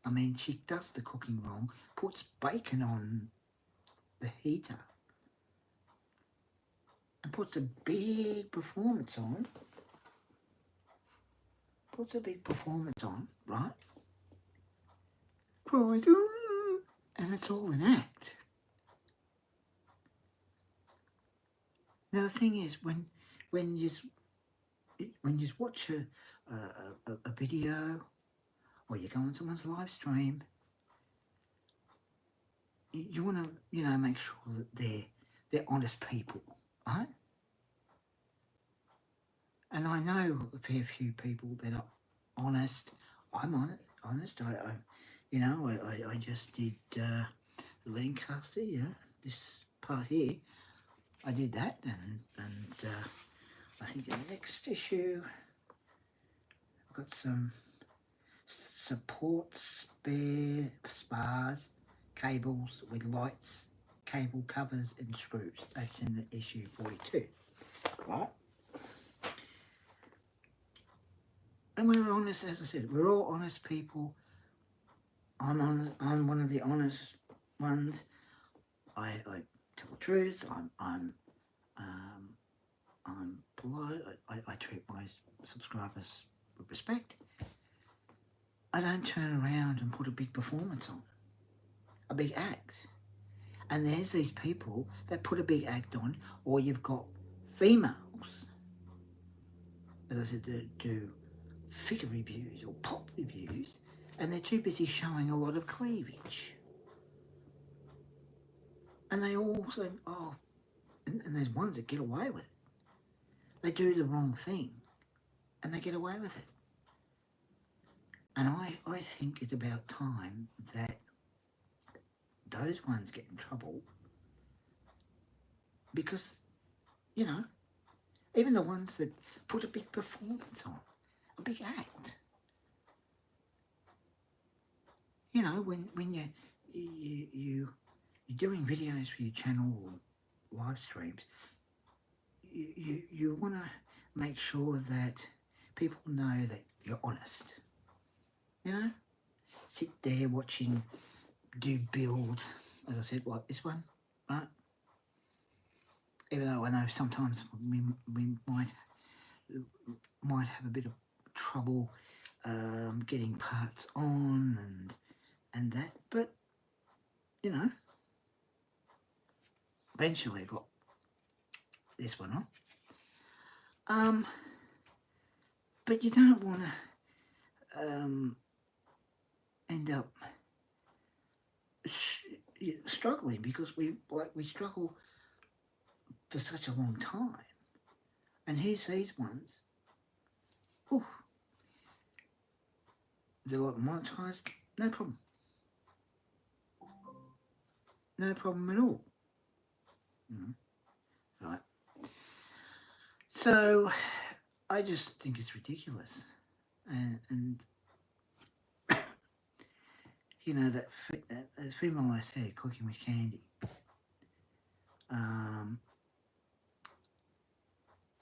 I mean, she does the cooking wrong, puts bacon on the heater, and puts a big performance on. Right? Cries, and it's all an act. Now the thing is, when you watch a video, or you go on someone's live stream, you want to make sure that they're honest people, right? And I know a fair few people that are honest. I'm honest. I just did Lancaster, this part here. I did that, and I think in the next issue, I've got some support spars, cables with lights, cable covers and screws. That's in the issue 42, right? And we're honest, as I said, we're all honest people. I'm one of the honest ones. I tell the truth. I'm polite. I treat my subscribers with respect. I don't turn around and put a big performance on, a big act. And there's these people that put a big act on, or you've got females, as I said, that do figure reviews or pop reviews, and they're too busy showing a lot of cleavage. And they all say, and there's ones that get away with it. They do the wrong thing, and they get away with it. And I think it's about time that those ones get in trouble, because, you know, even the ones that put a big performance on, a big act. You know, when you're doing videos for your channel or live streams, you want to make sure that people know that you're honest. You know, sit there watching, do builds, as I said, like this one, right? Even though I know sometimes we might have a bit of trouble getting parts on and that, but you know, eventually I got this one on. But you don't want to end up struggling, because we struggle for such a long time. And here's these ones. Ooh, they're like monetized, no problem. No problem at all. Right. So I just think it's ridiculous. And you know, that female I said, cooking with candy.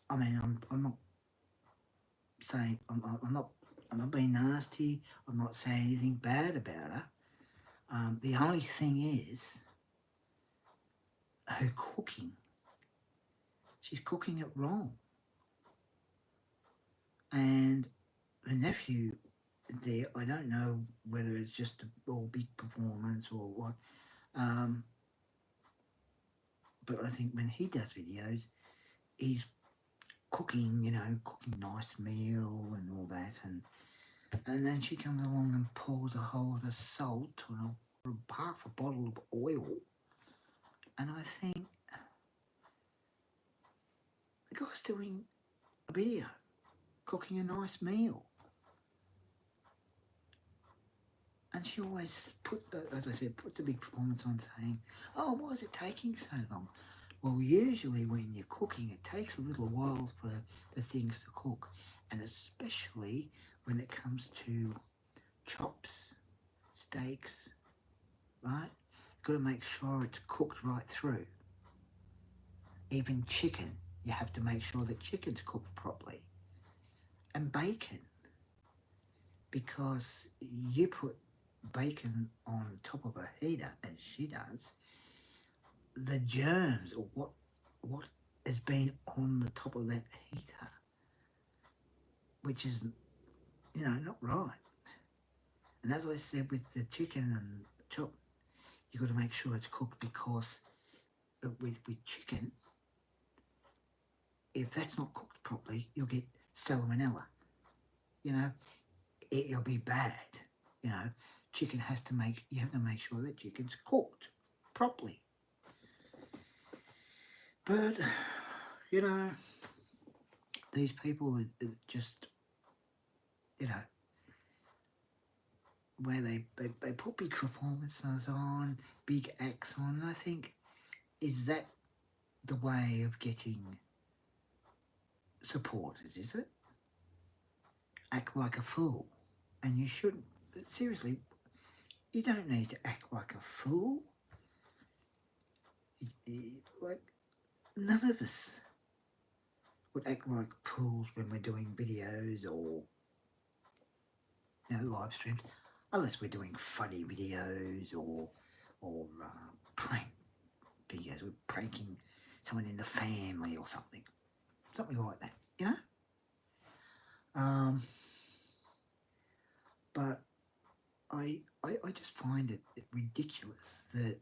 I mean, I'm not saying, I'm not being nasty. I'm not saying anything bad about her. The only thing is her cooking. She's cooking it wrong. And her nephew there, I don't know whether it's just a all big performance or what. But I think when he does videos, he's cooking, you know, cooking nice meal and all that, and then she comes along and pours a whole lot of salt and half a bottle of oil, and I think the guy's doing a video, cooking a nice meal, and she always as I said, puts a big performance on saying, "Oh, why is it taking so long?" Well, usually when you're cooking, it takes a little while for the things to cook, and especially when it comes to chops, steaks, right? You've got to make sure it's cooked right through. Even chicken, you have to make sure that chicken's cooked properly. And bacon, because you put bacon on top of a heater, as she does, the germs or what has been on the top of that heater, which is, you know, not right. And as I said, with the chicken and the chop, you've got to make sure it's cooked, because with chicken, if that's not cooked properly, you'll get salmonella. You know, it'll be bad. You know, you have to make sure that chicken's cooked properly. But, you know, these people are just, you know, where they put big performances on, big acts on, and I think, is that the way of getting supporters, is it? Act like a fool. And you shouldn't. But seriously, you don't need to act like a fool. Like, none of us would act like fools when we're doing videos or, you know, live streams, unless we're doing funny videos or prank videos. We're pranking someone in the family or something like that, you know. But I just find it ridiculous that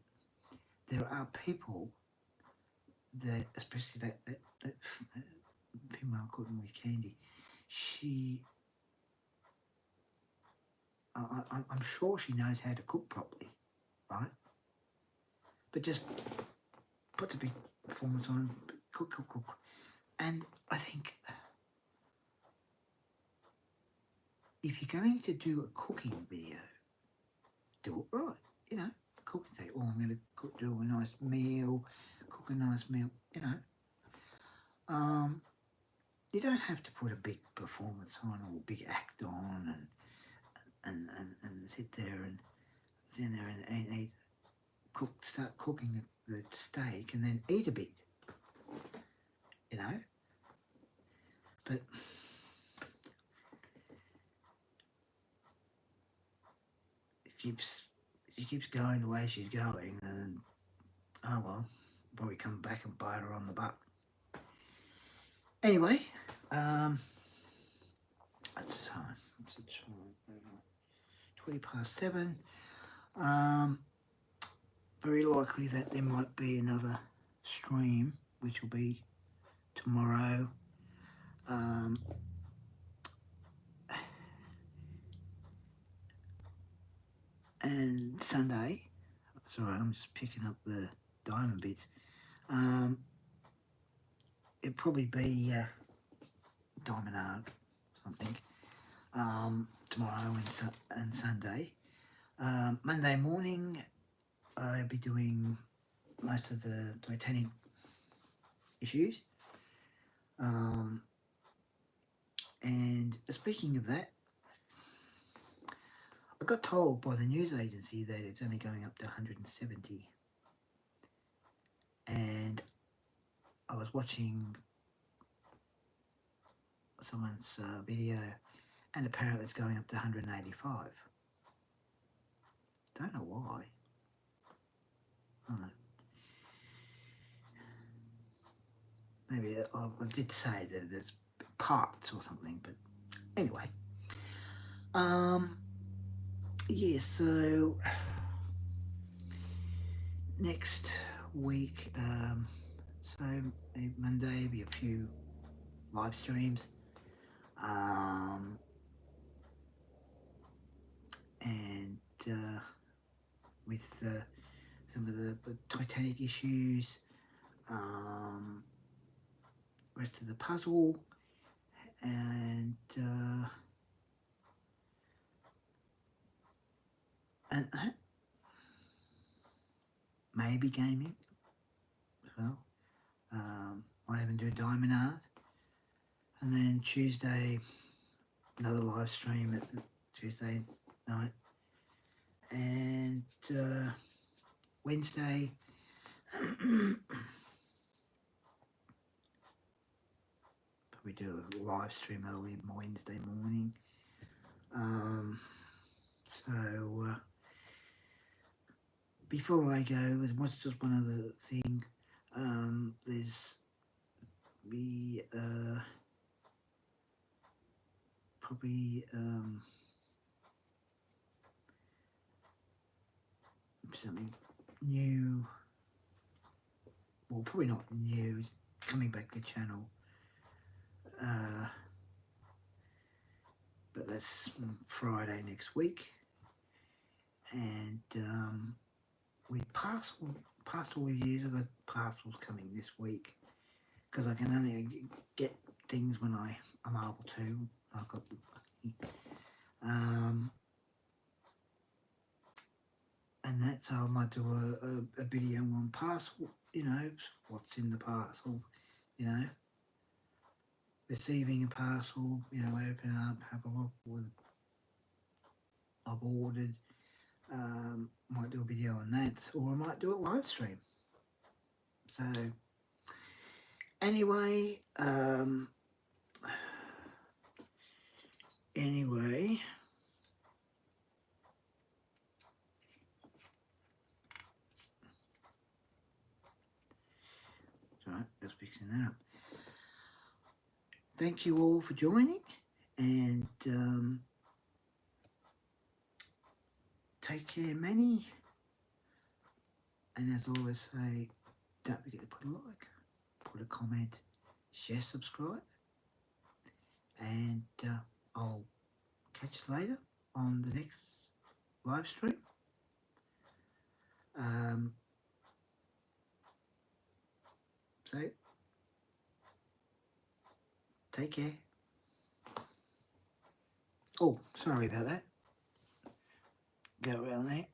there are people that, especially that female cooking with candy, I'm sure she knows how to cook properly, right? But just puts a big performance on, cook. And I think if you're going to do a cooking video, do it right, you know. Cook and say, oh, I'm going to do a nice meal, cook a nice meal, you know. You don't have to put a big performance on or a big act on and sit there and eat, start cooking the steak and then eat a bit, you know. But she keeps going the way she's going, and oh well, probably come back and bite her on the butt. Anyway, it's time. It's 7:20. Very likely that there might be another stream, which will be tomorrow. And Sunday. It's alright, I'm just picking up the diamond bits. It'd probably be diamond art something tomorrow and Sunday. Monday morning I'll be doing most of the Titanic issues. And speaking of that, I got told by the news agency that it's only going up to 170. And I was watching someone's video, and apparently it's going up to 185. Don't know why. I don't know. Maybe I did say that there's parts or something, but anyway. Yeah, so next week, so Monday will be a few live streams. And with some of the Titanic issues, rest of the puzzle, and maybe gaming as well. I even do diamond art, and then Tuesday another live stream at Tuesday night, and Wednesday probably do a live stream early Wednesday morning. So before I go, there's just one other thing. There's the probably something new. Well, probably not new. It's coming back to the channel. But that's Friday next week. And with parcel reviews, I've got parcels coming this week because I can only get things when I'm able to. I've got the and that's how I might do a video on parcel, you know, what's in the parcel, you know, receiving a parcel, you know, open up, have a look what I've ordered. Might do a video on that, or I might do a live stream. So anyway, right, just fixing that up. Thank you all for joining, and take care, Manny. And as I always say, don't forget to put a like, put a comment, share, subscribe, and I'll catch you later on the next live stream. So take care. Oh, sorry about that. Go around there.